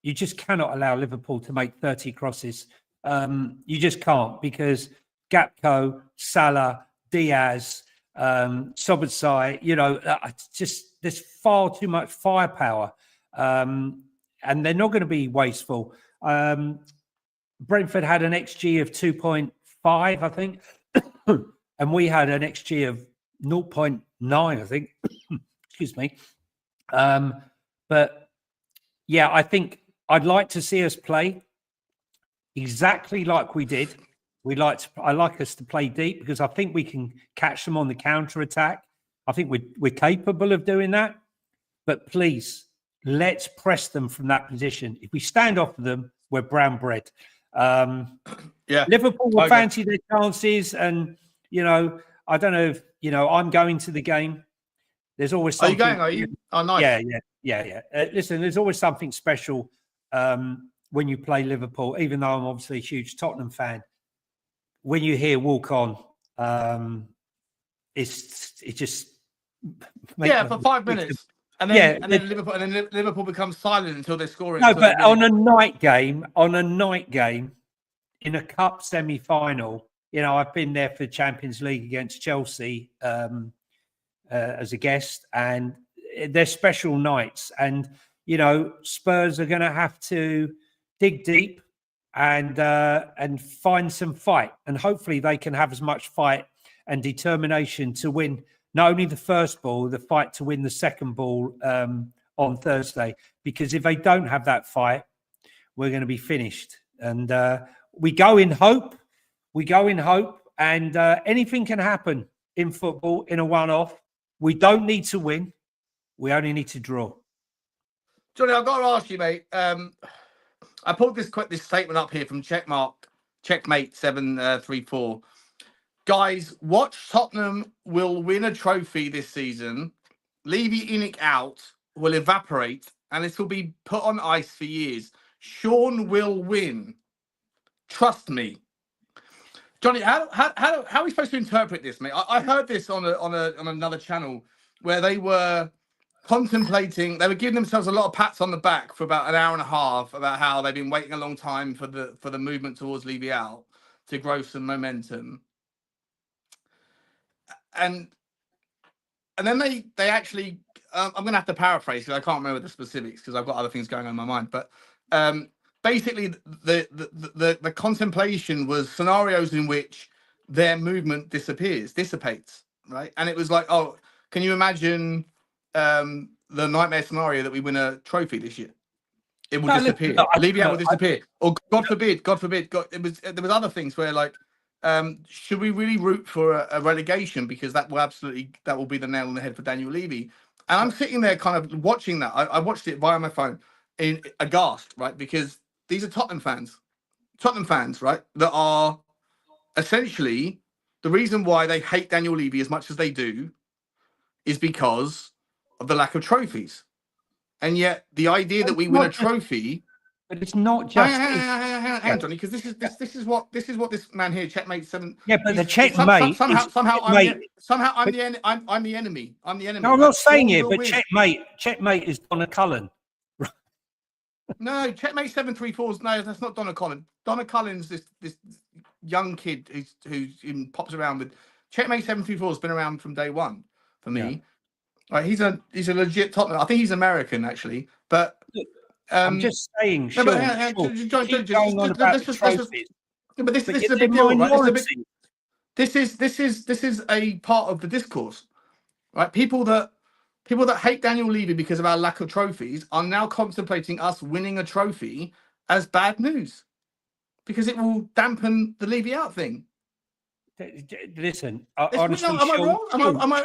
you just cannot allow Liverpool to make 30 crosses. You just can't, because Gakpo, Salah, Diaz, Szoboszlai, there's far too much firepower, and they're not going to be wasteful. Brentford had an XG of 2.5, I think. and we had an XG of 0.9, I think. Excuse me. But yeah, I think I'd like to see us play exactly like we did. I like us to play deep because I think we can catch them on the counter attack. I think we're capable of doing that. But please, let's press them from that position. If we stand off of them, we're brown bread. Liverpool will fancy their chances, and I don't know if I'm going to the game. There's always something. Are you going? Are you? Oh, nice. Yeah. Listen, there's always something special when you play Liverpool. Even though I'm obviously a huge Tottenham fan, when you hear walk on, it just for 5 minutes. And then Liverpool becomes silent until they're scoring. No, but on a night game in a cup semi-final, I've been there for Champions League against Chelsea as a guest, and they're special nights. And Spurs are going to have to dig deep and find some fight, and hopefully they can have as much fight and determination to win not only the first ball, the fight to win the second ball on Thursday. Because if they don't have that fight, we're going to be finished. And we go in hope, and anything can happen in football in a one-off. We don't need to win. We only need to draw. Johnny, I've got to ask you, mate. I pulled this statement up here from Checkmate 734. Guys, watch Tottenham will win a trophy this season. Levy Inic out will evaporate, and this will be put on ice for years. Sean will win. Trust me. Johnny, how are we supposed to interpret this, mate? I heard this on another channel where they were contemplating. They were giving themselves a lot of pats on the back for about an hour and a half about how they've been waiting a long time for the movement towards Levy out to grow some momentum. And then they actually, I'm going to have to paraphrase because I can't remember the specifics because I've got other things going on in my mind. But basically, the contemplation was scenarios in which their movement dissipates, right? And it was like, oh, can you imagine the nightmare scenario that we win a trophy this year? It will disappear. Levy out will disappear. Or God forbid, there was other things where like, should we really root for a relegation because that will be the nail on the head for Daniel Levy? And I'm sitting there kind of watching that. I watched it via my phone in aghast, right? Because these are Tottenham fans, right? That are essentially the reason why they hate Daniel Levy as much as they do is because of the lack of trophies. And yet the idea that we win a trophy. But it's not just. Hang on, Johnny, because this is what this man here, Checkmate 7. Yeah, but the checkmate. Somehow I'm the enemy. I'm the enemy. No, I'm not saying it, but checkmate is Donna Cullen. No, Checkmate 734's no, that's not Donna Cullen. Donna Cullen's this young kid who pops around with. Checkmate 734 has been around from day one for me. Yeah. Right, he's a legit Tottenham. I think he's American actually, but. I'm just saying. Sure, but this is a big deal, right? This is a part of the discourse, right? People that hate Daniel Levy because of our lack of trophies are now contemplating us winning a trophy as bad news because it will dampen the Levy out thing. Listen, honestly, am I wrong?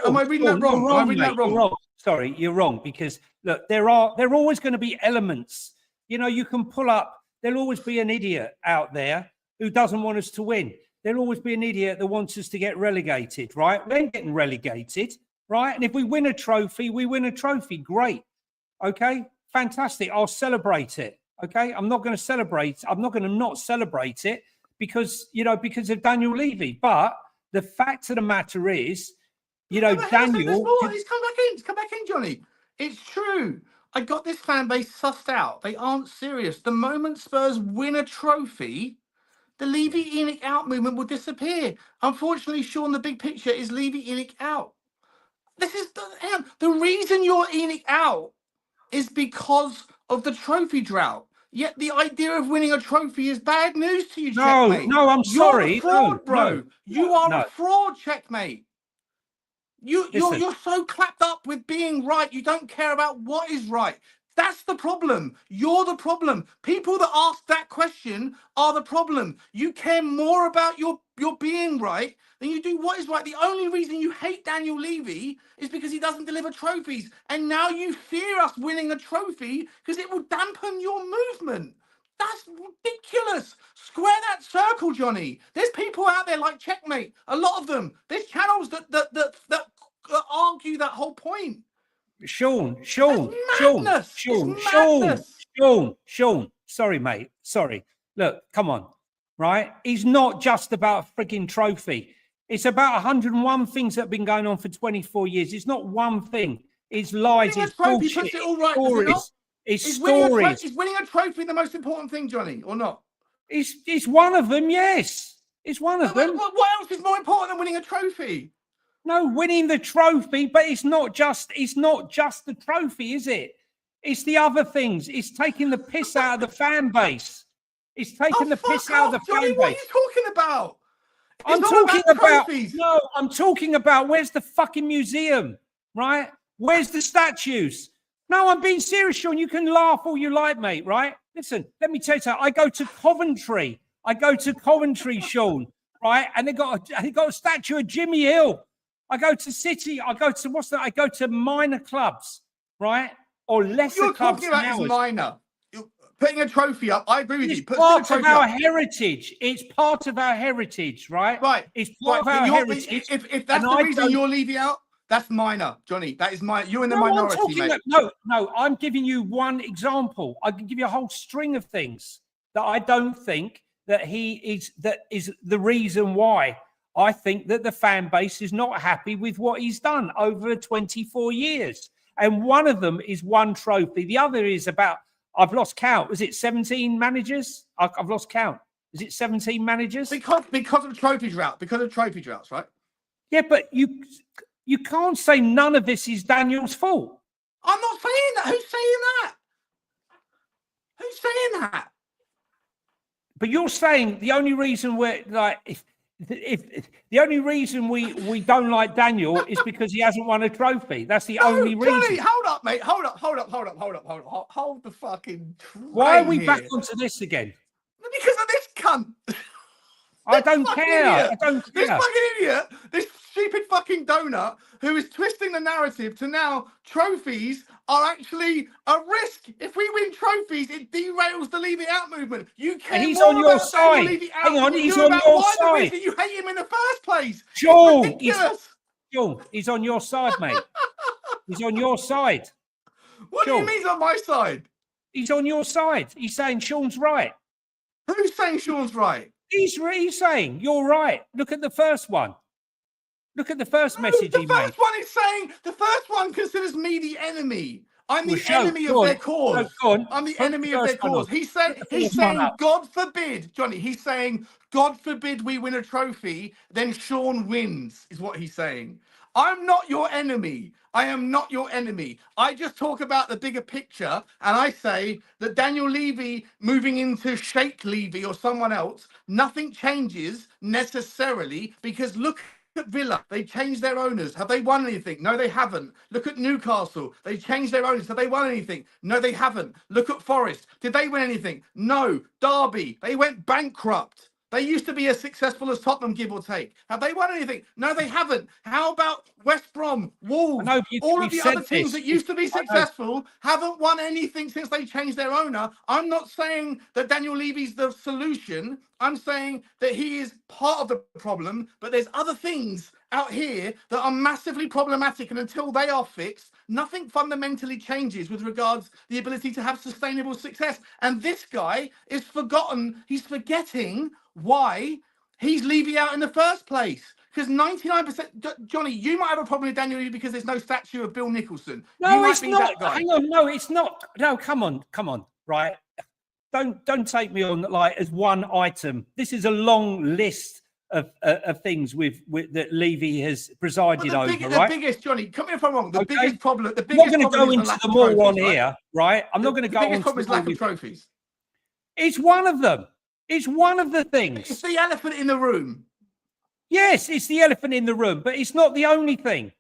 Am I reading that wrong? Am I reading that wrong? Sorry, you're wrong because look, there are always going to be elements. You can pull up. There'll always be an idiot out there who doesn't want us to win. There'll always be an idiot that wants us to get relegated, right? We ain't getting relegated, right? And if we win a trophy, we win a trophy. Great, okay, fantastic. I'll celebrate it. Okay, I'm not going to celebrate. I'm not going to not celebrate it because of Daniel Levy. But the fact of the matter is. Daniel. He's come back in, Johnny. It's true. I got this fan base sussed out. They aren't serious. The moment Spurs win a trophy, the Levy Inic out movement will disappear. Unfortunately, Sean, the big picture is Levy Inic out. This is the reason you're Inic out is because of the trophy drought. Yet the idea of winning a trophy is bad news to you, checkmate. No, I'm sorry. You're a fraud, bro. You are a fraud, checkmate. You're so clapped up with being right. You don't care about what is right. That's the problem. You're the problem. People that ask that question are the problem. You care more about your being right than you do what is right. The only reason you hate Daniel Levy is because he doesn't deliver trophies. And now you fear us winning a trophy because it will dampen your movement. That's ridiculous. Square that circle, Johnny. There's people out there like Checkmate. A lot of them. There's channels that argue that whole point. Sean. Sorry, mate. Sorry. Look, come on. Right? It's not just about a frigging trophy. It's about 101 things that have been going on for 24 years. It's not one thing. It's lies. It's bullshit. Puts it all right, stories. It's stories. Is winning a trophy the most important thing, Johnny, or not? It's one of them, yes. It's one of them. What else is more important than winning a trophy? No, winning the trophy, but it's not just the trophy, is it? It's the other things. It's taking the piss out of the fan base. It's taking the piss out of the fan base. What are you talking about? I'm talking about where's the fucking museum, right? Where's the statues? No, I'm being serious, Sean. You can laugh all you like, mate, right? Listen, let me tell you something. I go to Coventry, Sean, right? And they got a statue of Jimmy Hill. I go to City. I go to minor clubs, right? Or lesser clubs. You're talking about is minor. You're putting a trophy up. I agree with you. It's part of our heritage. It's part of our heritage, right? Right. It's part of our heritage. If that's the reason you're leaving out, that's minor, Johnny. That is minor. You're in the minority, mate. No, I'm giving you one example. I can give you a whole string of things that I don't think that is the reason why. I think that the fan base is not happy with what he's done over 24 years. And one of them is one trophy. The other is about, I've lost count. Was it 17 managers? I've lost count. Is it 17 managers? Because of trophy drought. Because of trophy droughts, right? Yeah, but you can't say none of this is Daniel's fault. I'm not saying that. Who's saying that? Who's saying that? But you're saying the only reason we're like... If the only reason we don't like Daniel is because he hasn't won a trophy. That's the only reason. Johnny, hold up, mate. Hold up. Hold the fucking Why are we back onto this again? Because of this cunt. I don't care. This fucking idiot, this stupid fucking donut who is twisting the narrative to now trophies are actually a risk. If we win trophies, it derails the Leave It Out movement. You care he's more on your about side. Hang on, he's on your side. That you hate him in the first place. Sean, he's on your side, mate. He's on your side. What do you mean he's on my side? He's on your side. He's saying Sean's right. Who's saying Sean's right? He's saying you're right. Look at the first one. Look at the first message he made. The first one considers me the enemy. I'm the enemy of their cause. I'm the enemy of their cause. He's saying, God forbid, Johnny, he's saying, God forbid we win a trophy, then Sean wins, is what he's saying. I'm not your enemy. I am not your enemy. I just talk about the bigger picture, and I say that Daniel Levy moving into Sheikh Levy or someone else, nothing changes necessarily, because look at Villa, they changed their owners. Have they won anything? No, they haven't. Look at Newcastle, they changed their owners. Have they won anything? No, they haven't. Look at Forest, did they win anything? No. Derby, they went bankrupt. They used to be as successful as Tottenham, give or take. Have they won anything? No, they haven't. How about West Brom, Wolves? All of the other teams that used to be successful haven't won anything since they changed their owner. I'm not saying that Daniel Levy's the solution. I'm saying that he is part of the problem, but there's other things out here that are massively problematic, and until they are fixed, nothing fundamentally changes with regards to the ability to have sustainable success. And this guy is he's forgetting why he's leaving out in the first place. Because 99%, Johnny, you might have a problem with Daniel Levy because there's no statue of Bill Nicholson. No, it's not. Hang on, no, it's not. No, come on, right? Don't take me on like as one item. This is a long list of things that Levy has presided over, right? The biggest, Johnny, come here if I'm wrong. The biggest problem. I'm not going to go into them all on here, right? I'm not going to go on. The biggest problem is lack of trophies. It's one of them. It's one of the things. It's the elephant in the room. Yes, it's the elephant in the room, but it's not the only thing.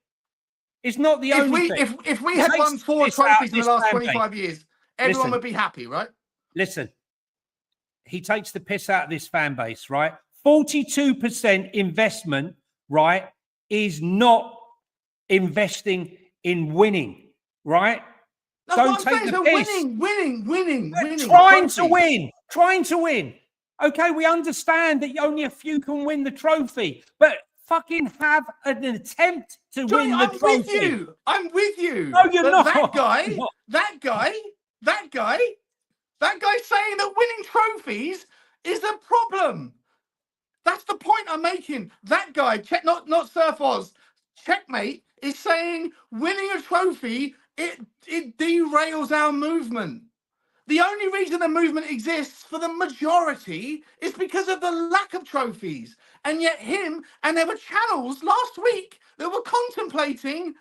It's not the only thing. If we had won 4 trophies in the last 25 years, everyone would be happy, right? Listen, he takes the piss out of this fan base, right? 42% investment, right, is not investing in winning, right? Don't take the piss. Winning. Trying to win. Okay, we understand that only a few can win the trophy, but fucking have an attempt to win the trophy. I'm with you. No, you're not. That guy saying that winning trophies is a problem. That's the point I'm making. That guy, not Surfoz, Checkmate, is saying winning a trophy, it derails our movement. The only reason the movement exists for the majority is because of the lack of trophies. And yet there were channels last week that were contemplating,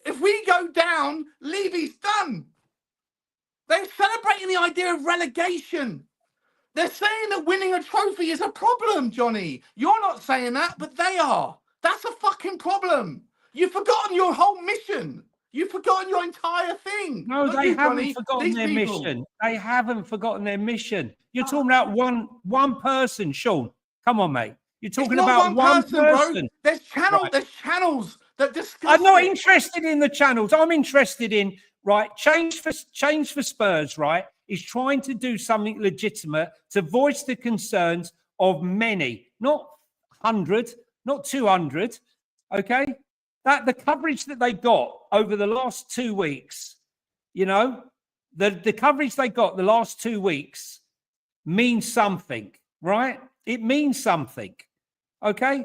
if we go down, Levy's done. They're celebrating the idea of relegation. They're saying that winning a trophy is a problem, Johnny. You're not saying that, but they are. That's a fucking problem. You've forgotten your whole mission. You've forgotten your entire thing. No, they haven't forgotten their mission. They haven't forgotten their mission. You're talking about one person, Sean. Come on, mate. You're talking about one person. Bro. There's channels that discuss. I'm not interested in the channels. I'm interested in change for Spurs, right? Is trying to do something legitimate to voice the concerns of many, not 100, not 200. Okay. That the coverage that they got over the last 2 weeks, the coverage they got the last 2 weeks means something, right? It means something. Okay.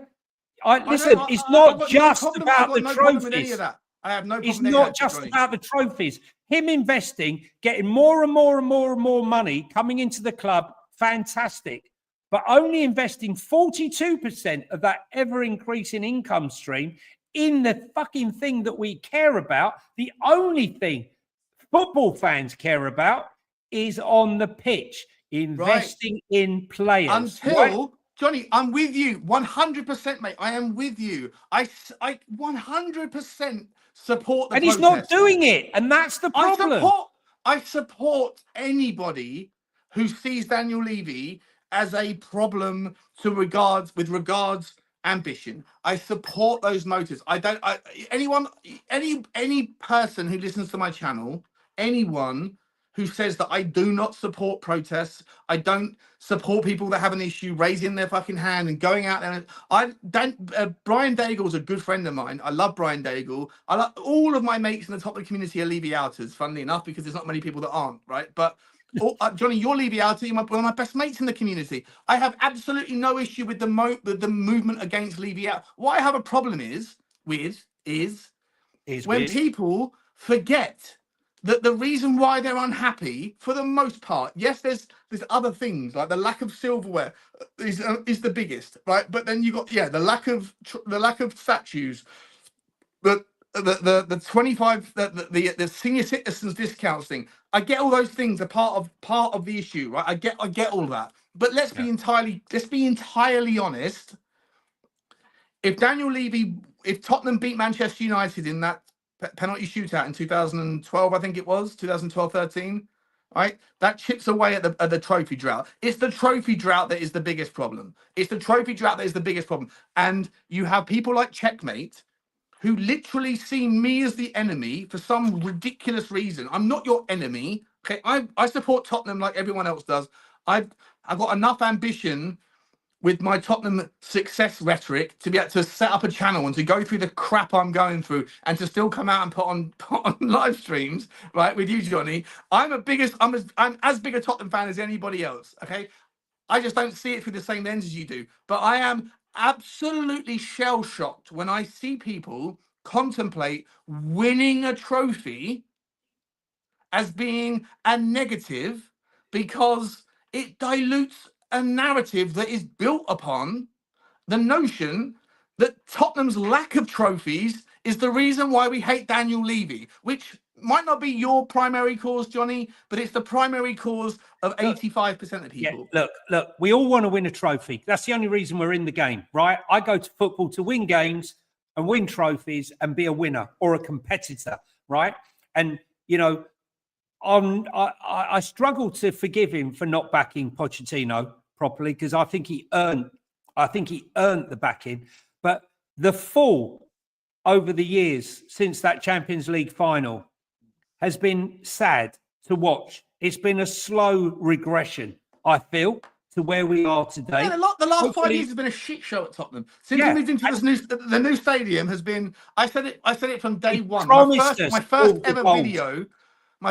Listen, it's not just about the trophies. I have no problem. It's not just about the trophies. Him investing, getting more and more and more and more money coming into the club, fantastic. But only investing 42% of that ever increasing income stream in the fucking thing that we care about, the only thing football fans care about is on the pitch, investing in players. Johnny, I'm with you 100%, mate. I am with you. I 100% support the protest. He's not doing it, and that's the problem. I support anybody who sees Daniel Levy as a problem with regards ambition. I support those motives. Any person who listens to my channel, anyone who says that I do not support protests, I don't support people that have an issue raising their fucking hand and going out there. Brian Daigle's a good friend of mine. I love Brian Daigle. I love all of my mates in the Tottenham community are Levy outers, funnily enough, because there's not many people that aren't, right? But Johnny, you're Levy outer. You're one of my best mates in the community. I have absolutely no issue with the movement against Levy out. What I have a problem with is when people forget that the reason why they're unhappy, for the most part, yes, there's other things like the lack of silverware is the biggest, right? But then you got the lack of statues, the 25 the senior citizens discounts thing. I get all those things are part of the issue, right? I get all that. But let's be entirely honest. If Tottenham beat Manchester United in that penalty shootout in 2012, I think it was 2012-13, right? That chips away at the trophy drought. It's the trophy drought that is the biggest problem. And you have people like Checkmate who literally see me as the enemy for some ridiculous reason. I'm not your enemy. Okay, I support Tottenham like everyone else does. I've got enough ambition with my Tottenham success rhetoric to be able to set up a channel and to go through the crap I'm going through and to still come out and put on live streams, right, with you, Johnny. I'm as big a Tottenham fan as anybody else, okay? I just don't see it through the same lens as you do. But I am absolutely shell-shocked when I see people contemplate winning a trophy as being a negative because it dilutes a narrative that is built upon the notion that Tottenham's lack of trophies is the reason why we hate Daniel Levy, which might not be your primary cause, Johnny, but it's the primary cause of 85% of people. Yeah, look, we all want to win a trophy. That's the only reason we're in the game, right? I go to football to win games and win trophies and be a winner or a competitor, right? And, you know, I struggle to forgive him for not backing Pochettino properly because I think he earned the backing. But the fall over the years since that Champions League final has been sad to watch. It's been a slow regression, I feel, to where we are today. Yeah, the last 5 years has been a shit show at Tottenham. Since we moved into the new stadium has been. I said it from day one. My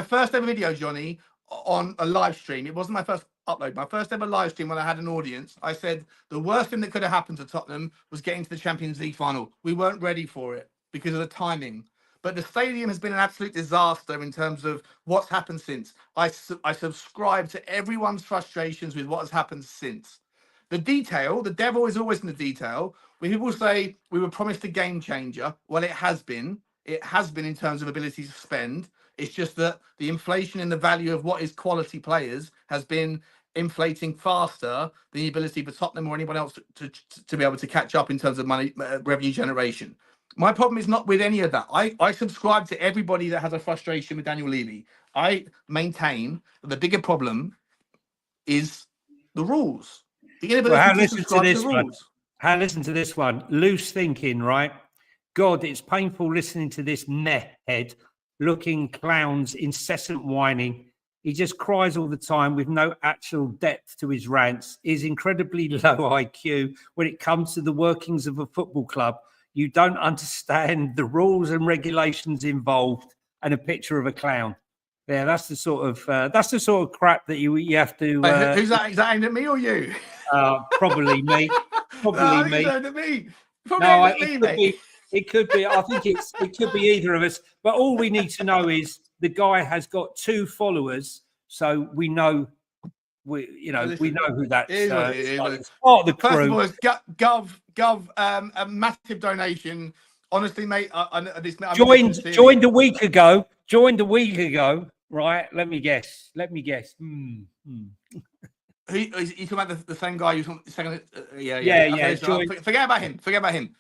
first ever video, Johnny, on a live stream. It wasn't my first upload. My first ever live stream when I had an audience. I said the worst thing that could have happened to Tottenham was getting to the Champions League final. We weren't ready for it because of the timing. But the stadium has been an absolute disaster in terms of what's happened since. I subscribe to everyone's frustrations with what has happened since. The devil is always in the detail. When people say we were promised a game changer, well, it has been. It has been in terms of ability to spend. It's just that the inflation in the value of what is quality players has been inflating faster than the ability for Tottenham or anyone else to be able to catch up in terms of money revenue generation. My problem is not with any of that. I subscribe to everybody that has a frustration with Daniel Levy. I maintain that the bigger problem is the rules. The inability to subscribe to the rules. Listen to this one. Loose thinking, right? God, it's painful listening to this meh head looking clown's incessant whining. He just cries all the time with no actual depth to his rants. He's incredibly low IQ when it comes to the workings of a football club. You don't understand the rules and regulations involved, and a picture of a clown. Yeah, that's the sort of crap that you have to. Who's that? Is that aimed at me or you? Probably me. Probably me. Aimed at me. It could be. I think it could be either of us. But all we need to know is the guy has got 2 followers, so we know. We know who that is. Part of the crew. First of all, Gov, a massive donation. Honestly, mate, joined a week ago. Right? Let me guess. He's talking about the same guy. Second, yeah. Okay, forget about him.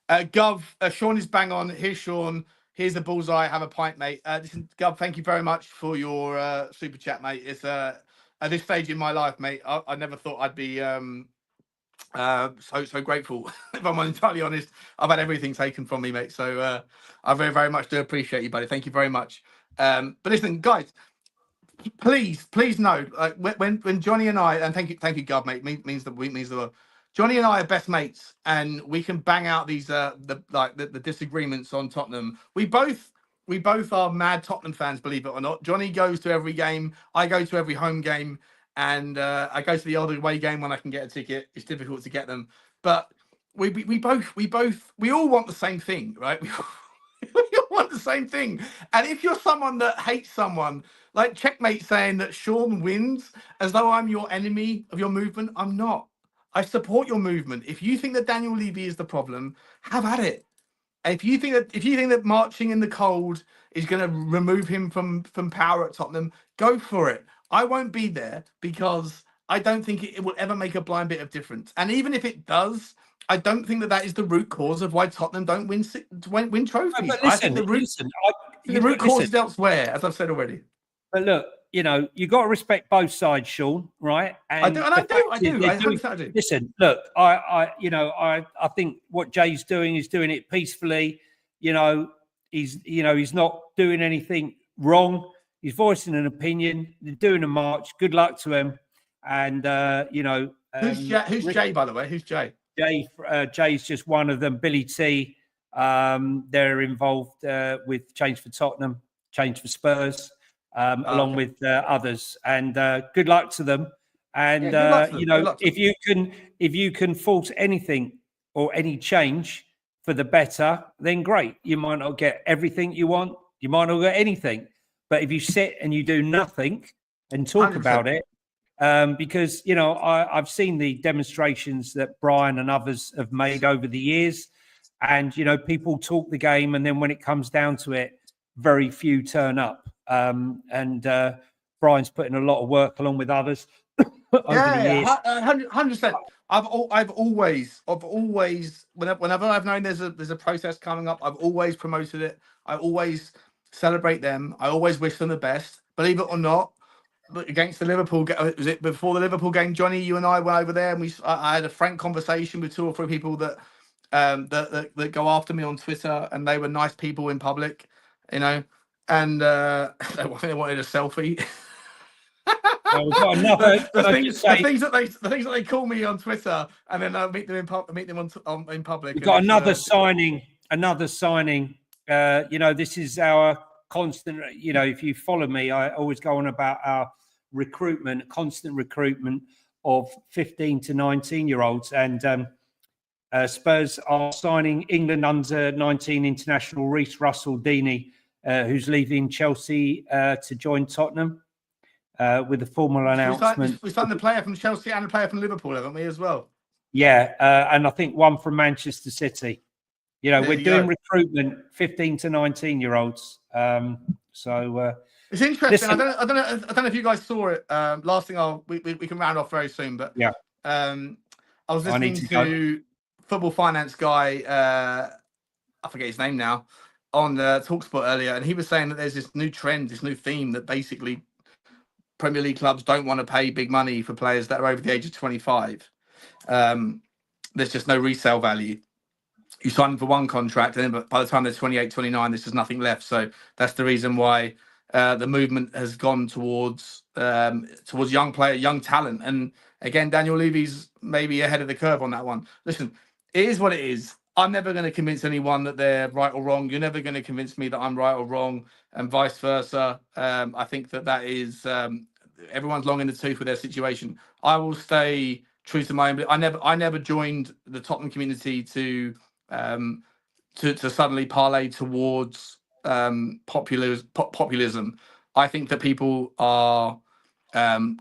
Gov, Sean is bang on. Here's Sean. Here's the bullseye. Have a pint, mate. Listen, Gov, thank you very much for your super chat, mate. It's at this stage in my life, mate, I never thought I'd be so grateful. If I'm entirely honest, I've had everything taken from me, mate. So I very, very much do appreciate you, buddy. Thank you very much. But listen, guys, please know, when Johnny and I, and thank you, God, mate, means the world. Johnny and I are best mates, and we can bang out these the disagreements on Tottenham. We both are mad Tottenham fans, believe it or not. Johnny goes to every game. I go to every home game, and I go to the old away game when I can get a ticket. It's difficult to get them, but we all want the same thing, right? We all want the same thing. And if you're someone that hates someone, like Checkmate saying that Sean wins as though I'm your enemy of your movement, I'm not. I support your movement. If you think that Daniel Levy is the problem, have at it. And if you think that marching in the cold is going to remove him from power at Tottenham, go for it. I won't be there because I don't think it will ever make a blind bit of difference. And even if it does, I don't think that is the root cause of why Tottenham don't win trophies. But listen, I think the root cause is elsewhere, as I've said already. But look, you got to respect both sides, Sean, right? And I do. Listen, look, I think what Jay's doing is doing it peacefully. He's not doing anything wrong. He's voicing an opinion. They're doing a march. Good luck to him. And who's Jay, by the way? Who's Jay? Jay's just one of them. Billy T. They're involved with Change for Tottenham, Change for Spurs. Along with others, and good luck to them. And if you can force anything or any change for the better, then great. You might not get everything you want. You might not get anything. But if you sit and you do nothing and talk 100%. About it, because I've seen the demonstrations that Brian and others have made over the years, And, people talk the game, and then when it comes down to it, very few turn up. And Brian's putting a lot of work along with others over the years. 100%. I've always, whenever I've known there's a process coming up, I've always promoted it. I always celebrate them. I always wish them the best. Believe it or not, against the Liverpool, was it before the Liverpool game, Johnny? You and I went over there, and I had a frank conversation with 2 or 3 people that go after me on Twitter, and they were nice people in public, and they wanted a selfie. Well, we've got another, the things that they call me on Twitter, and then I meet them in public. We've got another signing. This is our constant. If you follow me, I always go on about our constant recruitment of 15 to 19-year-olds, and Spurs are signing England under 19 international Reece Russell-Deeney, who's leaving Chelsea to join Tottenham. With a formal announcement. We signed the player from Chelsea and a player from Liverpool, haven't we, as well? Yeah, and I think one from Manchester City. We're doing recruitment 15 to 19-year-olds. It's interesting. Listen, I don't know if you guys saw it. Last thing, we can round off very soon, but yeah, I was listening to football finance guy. I forget his name now, on TalkSport earlier, and he was saying that there's this new trend, this new theme that basically Premier League clubs don't want to pay big money for players that are over the age of 25. There's just no resale value. You sign them for one contract, and then by the time they're 28, 29, there's just nothing left. So that's the reason why the movement has gone towards young talent. And again, Daniel Levy's maybe ahead of the curve on that one. Listen, it is what it is. I'm never going to convince anyone that they're right or wrong. You're never going to convince me that I'm right or wrong, and vice versa. I think that is everyone's long in the tooth with their situation. I will stay true to my own. I never joined the Tottenham community to suddenly parlay towards populism. I think that people are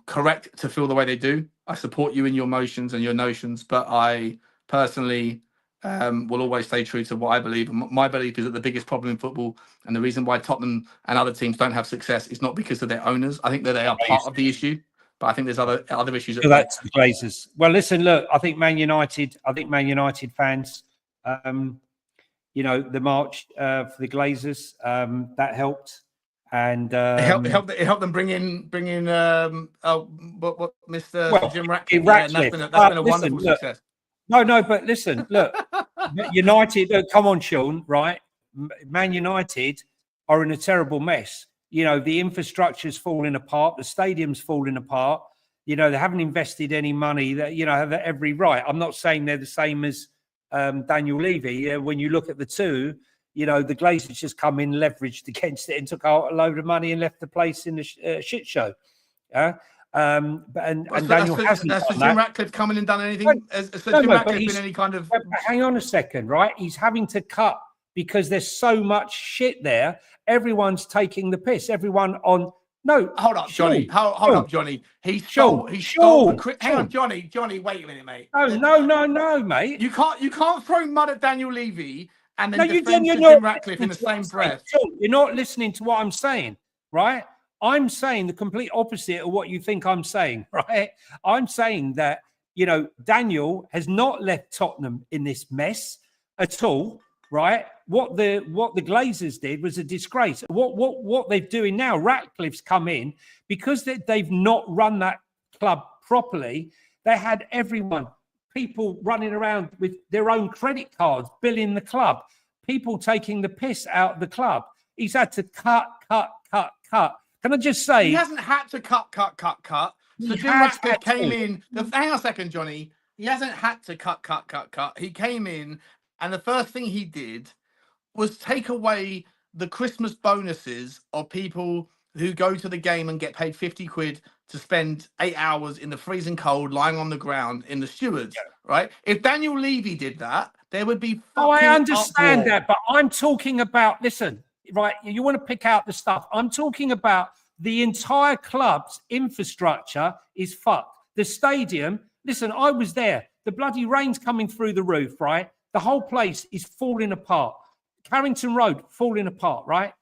correct to feel the way they do. I support you in your motions and your notions, but I personally will always stay true to what I believe. And my belief is that the biggest problem in football, and the reason why Tottenham and other teams don't have success, is not because of their owners. I think that they are part of the issue, but I think there's other issues. That's the Glazers. Well, listen, look, I think Man United fans, the march for the Glazers, that helped. And it helped them bring in Mr. Jim Ratcliffe. That's been a wonderful success. No, but listen, look, United, come on, Sean, right? Man United are in a terrible mess. The infrastructure's falling apart, the stadium's falling apart. They haven't invested any money that, have every right. I'm not saying they're the same as Daniel Levy. When you look at the two, the Glazers just come in, leveraged against it, and took out a load of money and left the place in the shit show. Daniel hasn't. Has Jim Ratcliffe come in and done anything? Has Jim Ratcliffe been any kind of? Hang on a second, right? He's having to cut because there's so much shit there. Everyone's taking the piss. Everyone on. No, hold up, Johnny. Hold up, Johnny. He stole. Hang on, Johnny. Johnny, wait a minute, mate. No, mate. You can't throw mud at Daniel Levy and then defend Jim Ratcliffe in the same breath. You're not listening to what I'm saying, right? I'm saying the complete opposite of what you think I'm saying, right? I'm saying that, Daniel has not left Tottenham in this mess at all, right? What the Glazers did was a disgrace. What they're doing now, Ratcliffe's come in because they've not run that club properly. They had people running around with their own credit cards, billing the club, people taking the piss out of the club. He's had to cut. Can I just say... He hasn't had to cut. So Jim Ratcliffe came in... Hang on a second, Johnny. He hasn't had to cut. He came in, and the first thing he did was take away the Christmas bonuses of people who go to the game and get paid 50 quid to spend 8 hours in the freezing cold lying on the ground in the stewards, right? If Daniel Levy did that, there would be I understand that, but I'm talking about... Listen... Right, you want to pick out the stuff. I'm talking about the entire club's infrastructure is fucked. The stadium, listen, I was there. The bloody rain's coming through the roof, right? The whole place is falling apart. Carrington Road falling apart, right?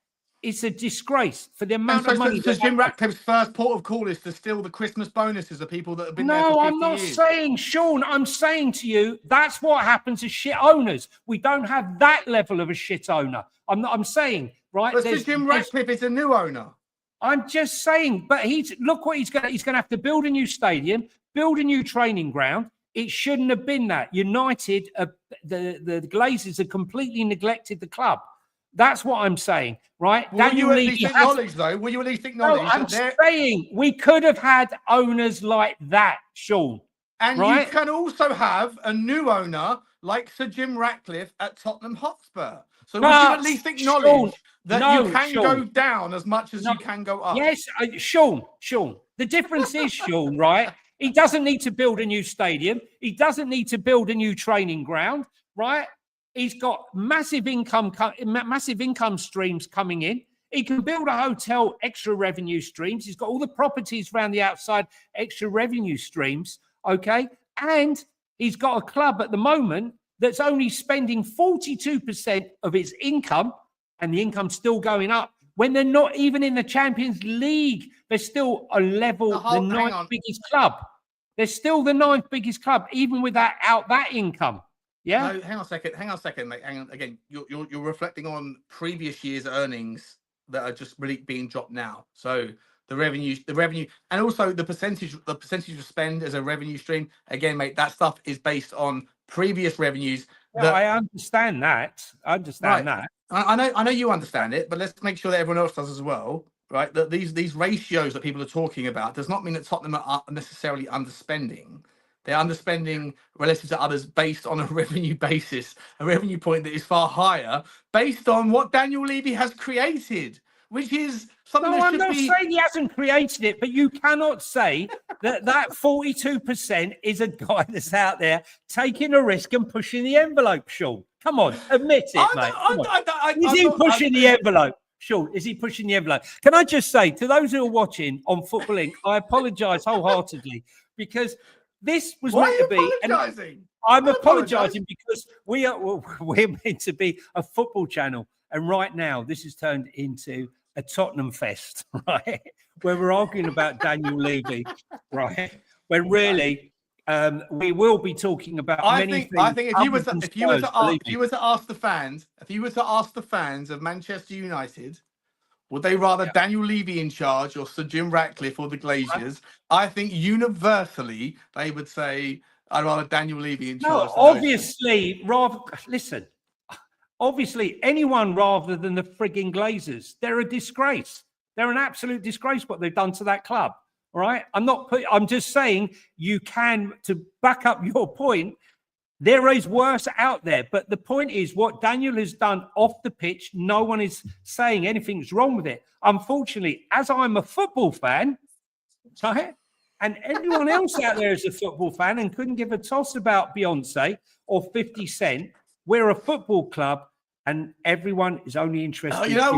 It's a disgrace for the amount of money. So Jim Ratcliffe's first port of call is to steal the Christmas bonuses of people that have been there for 50 I'm not years. saying, Sean. I'm saying to you, that's what happens to shit owners. We don't have that level of a shit owner. I'm saying, right? But Sir Jim Ratcliffe is a new owner. I'm just saying, but look what he's going to have to build a new stadium, build a new training ground. It shouldn't have been that. United, the Glazers have completely neglected the club. That's what I'm saying, right? Will you at least acknowledge, though? Will you at least acknowledge? No, I'm saying we could have had owners like that, Sean. And right? You can also have a new owner like Sir Jim Ratcliffe at Tottenham Hotspur. So would you at least acknowledge that you can go down as much as you can go up? Yes, Sean. The difference is, Sean, right? He doesn't need to build a new stadium. He doesn't need to build a new training ground, right? He's got massive income streams coming in. He can build a hotel, extra revenue streams. He's got all the properties around the outside, extra revenue streams, okay? And he's got a club at the moment that's only spending 42% of its income, and the income's still going up. When they're not even in the Champions League, they're still a level, the ninth biggest club. They're still the ninth biggest club, even without that income. Yeah. No, hang on a second, mate. Hang on. Again, you're reflecting on previous year's earnings that are just really being dropped now. So the revenue, and also the percentage of spend as a revenue stream. Again, mate, that stuff is based on previous revenues. I understand that. I know you understand it, but let's make sure that everyone else does as well, right? That these ratios that people are talking about does not mean that Tottenham are necessarily underspending. They're underspending relative to others based on a revenue basis, a revenue point that is far higher, based on what Daniel Levy has created, which is something that should be... I'm not saying he hasn't created it, but you cannot say that 42% is a guy that's out there taking a risk and pushing the envelope, Sean. Come on, admit it, mate. Is he pushing the envelope? Sean, is he pushing the envelope? Can I just say, to those who are watching on Football Inc., I apologise wholeheartedly, because... this was meant to be. I'm apologising because we're meant to be a football channel, and right now this has turned into a Tottenham fest, right? Where we're arguing about Daniel Levy, right? When really we will be talking about many things. I think if you were to ask the fans of Manchester United, would they rather Daniel Levy in charge or Sir Jim Ratcliffe or the Glazers? I think universally they would say, I'd rather Daniel Levy in charge. Obviously, anyone rather than the frigging Glazers. They're a disgrace. They're an absolute disgrace what they've done to that club. All right? I'm just saying you can, to back up your point, there is worse out there, but the point is what Daniel has done off the pitch, no one is saying anything's wrong with it. Unfortunately, as I'm a football fan, right, and anyone else out there is a football fan and couldn't give a toss about Beyonce or 50 Cent, we're a football club and everyone is only interested. You know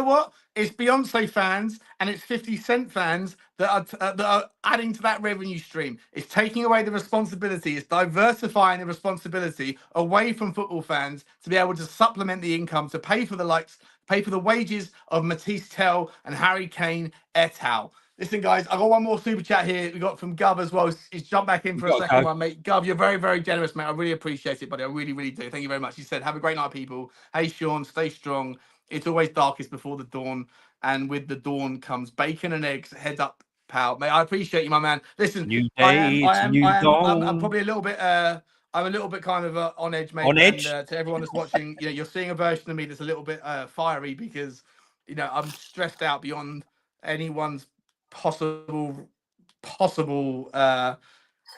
what? It's Beyonce fans and it's 50 Cent fans that are adding to that revenue stream. It's taking away the responsibility. It's diversifying the responsibility away from football fans to be able to supplement the income to pay for the wages of Matisse Tell and Harry Kane et al. Listen, guys, I got one more super chat here. We got from Gov as well. He's jumped back in for a second one, mate. Gov, you're very, very generous, mate. I really appreciate it, buddy. I really, really do. Thank you very much. He said, have a great night, people. Hey, Sean, stay strong. It's always darkest before the dawn. And with the dawn comes bacon and eggs. Head up, pal. Mate, I appreciate you, my man. Listen, I'm probably a little bit... I'm a little bit kind of on edge, mate. On edge? And, to everyone that's watching, you're seeing a version of me that's a little bit fiery because, I'm stressed out beyond anyone's possible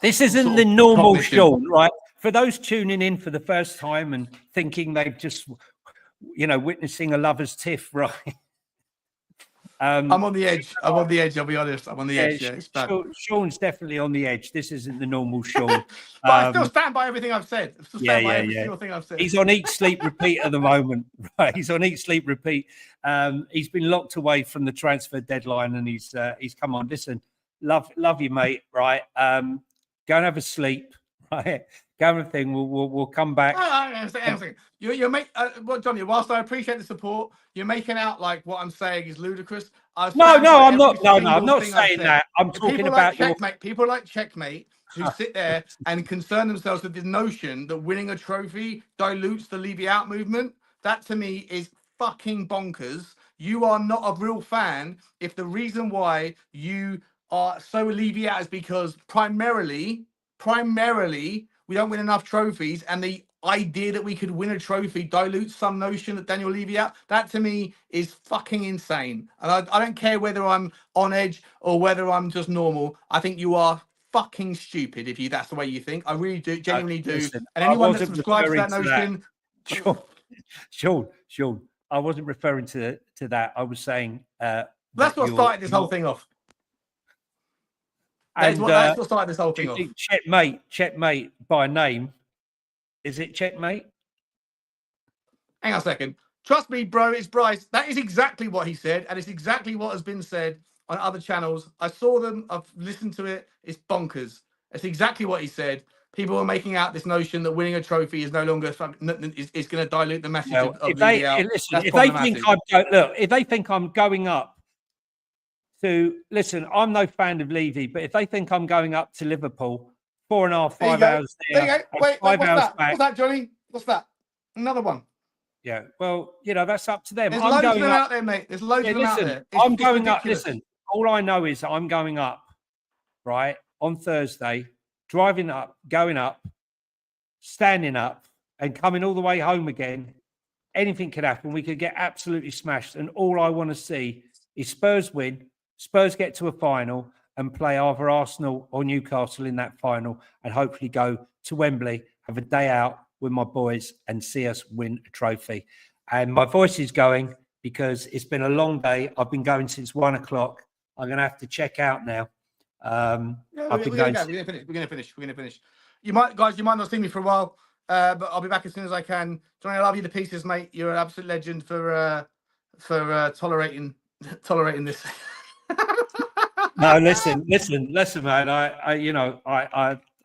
this isn't the normal show, right? For those tuning in for the first time and thinking they've just witnessing a lover's tiff, right? I'm on the edge. I'll be honest. I'm on the edge. Yeah, Sean's definitely on the edge. This isn't the normal Sean. But I still stand by everything I've said. Every single thing I've said. He's on eat, sleep, repeat at the moment. Right? He's on eat, sleep, repeat. He's been locked away from the transfer deadline, and he's come on. Listen, love you, mate. Right? Go and have a sleep. right? Camera thing. We'll come back. You're making well, Johnny. Whilst I appreciate the support, you're making out like what I'm saying is ludicrous. No, I'm not. No, I'm not saying that. I'm talking about people like Checkmate who sit there and concern themselves with the notion that winning a trophy dilutes the Levy out movement. That to me is fucking bonkers. You are not a real fan if the reason why you are so Levy out is because primarily we don't win enough trophies, and the idea that we could win a trophy dilutes some notion that Daniel Levy out. That to me is fucking insane. And I don't care whether I'm on edge or whether I'm just normal. I think you are fucking stupid if that's the way you think. I really do, genuinely do. Listen, and anyone that subscribes to that notion, Sean, I wasn't referring to that. I was saying that's what started this whole thing off. That's what started this whole thing off. Checkmate by name. Is it Checkmate? Hang on a second. Trust me, bro, it's Bryce. That is exactly what he said, and it's exactly what has been said on other channels. I saw them. I've listened to it. It's bonkers. It's exactly what he said. People are making out this notion that winning a trophy is no longer is going to dilute the message of if they if they think I'm going up to I'm no fan of Levy, but if they think I'm going up to Liverpool 4.5, 5 hours there, wait, what's that? What's that, Johnny? What's that? Another one. Yeah, well, that's up to them. There's loads of them out there, mate. There's loads of them out there. I'm going up. Listen, all I know is that I'm going up, right, on Thursday, driving up, going up, standing up, and coming all the way home again. Anything could happen. We could get absolutely smashed. And all I want to see is Spurs win, Spurs get to a final and play either Arsenal or Newcastle in that final, and hopefully go to Wembley, have a day out with my boys and see us win a trophy. And my voice is going because it's been a long day. I've been going since 1 o'clock. I'm going to have to check out now. We're going to finish. You might not see me for a while, but I'll be back as soon as I can. Johnny, I love you to pieces, mate. You're an absolute legend for tolerating this. No, listen, man.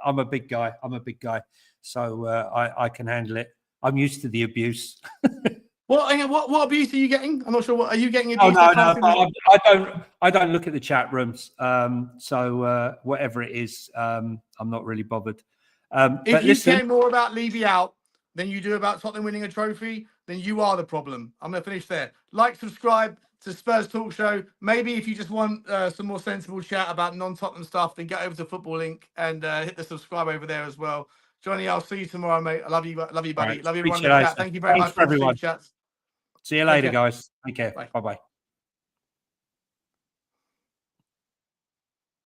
I'm a big guy. So I can handle it. I'm used to the abuse. What abuse are you getting? I'm not sure. What are you getting? Abuse? I don't look at the chat rooms. So whatever it is, I'm not really bothered. If you care more about Levy out than you do about Tottenham winning a trophy, then you are the problem. I'm going to finish there. Like, subscribe to Spurs Talk Show. Maybe if you just want some more sensible chat about non-Tottenham stuff, then get over to Football Link and hit the subscribe over there as well. Johnny, I'll see you tomorrow, mate. I love you, buddy. Right. Love you, everyone in the chat. Thank you very much for everyone. Chats. See you later, guys. Take care. Bye-bye.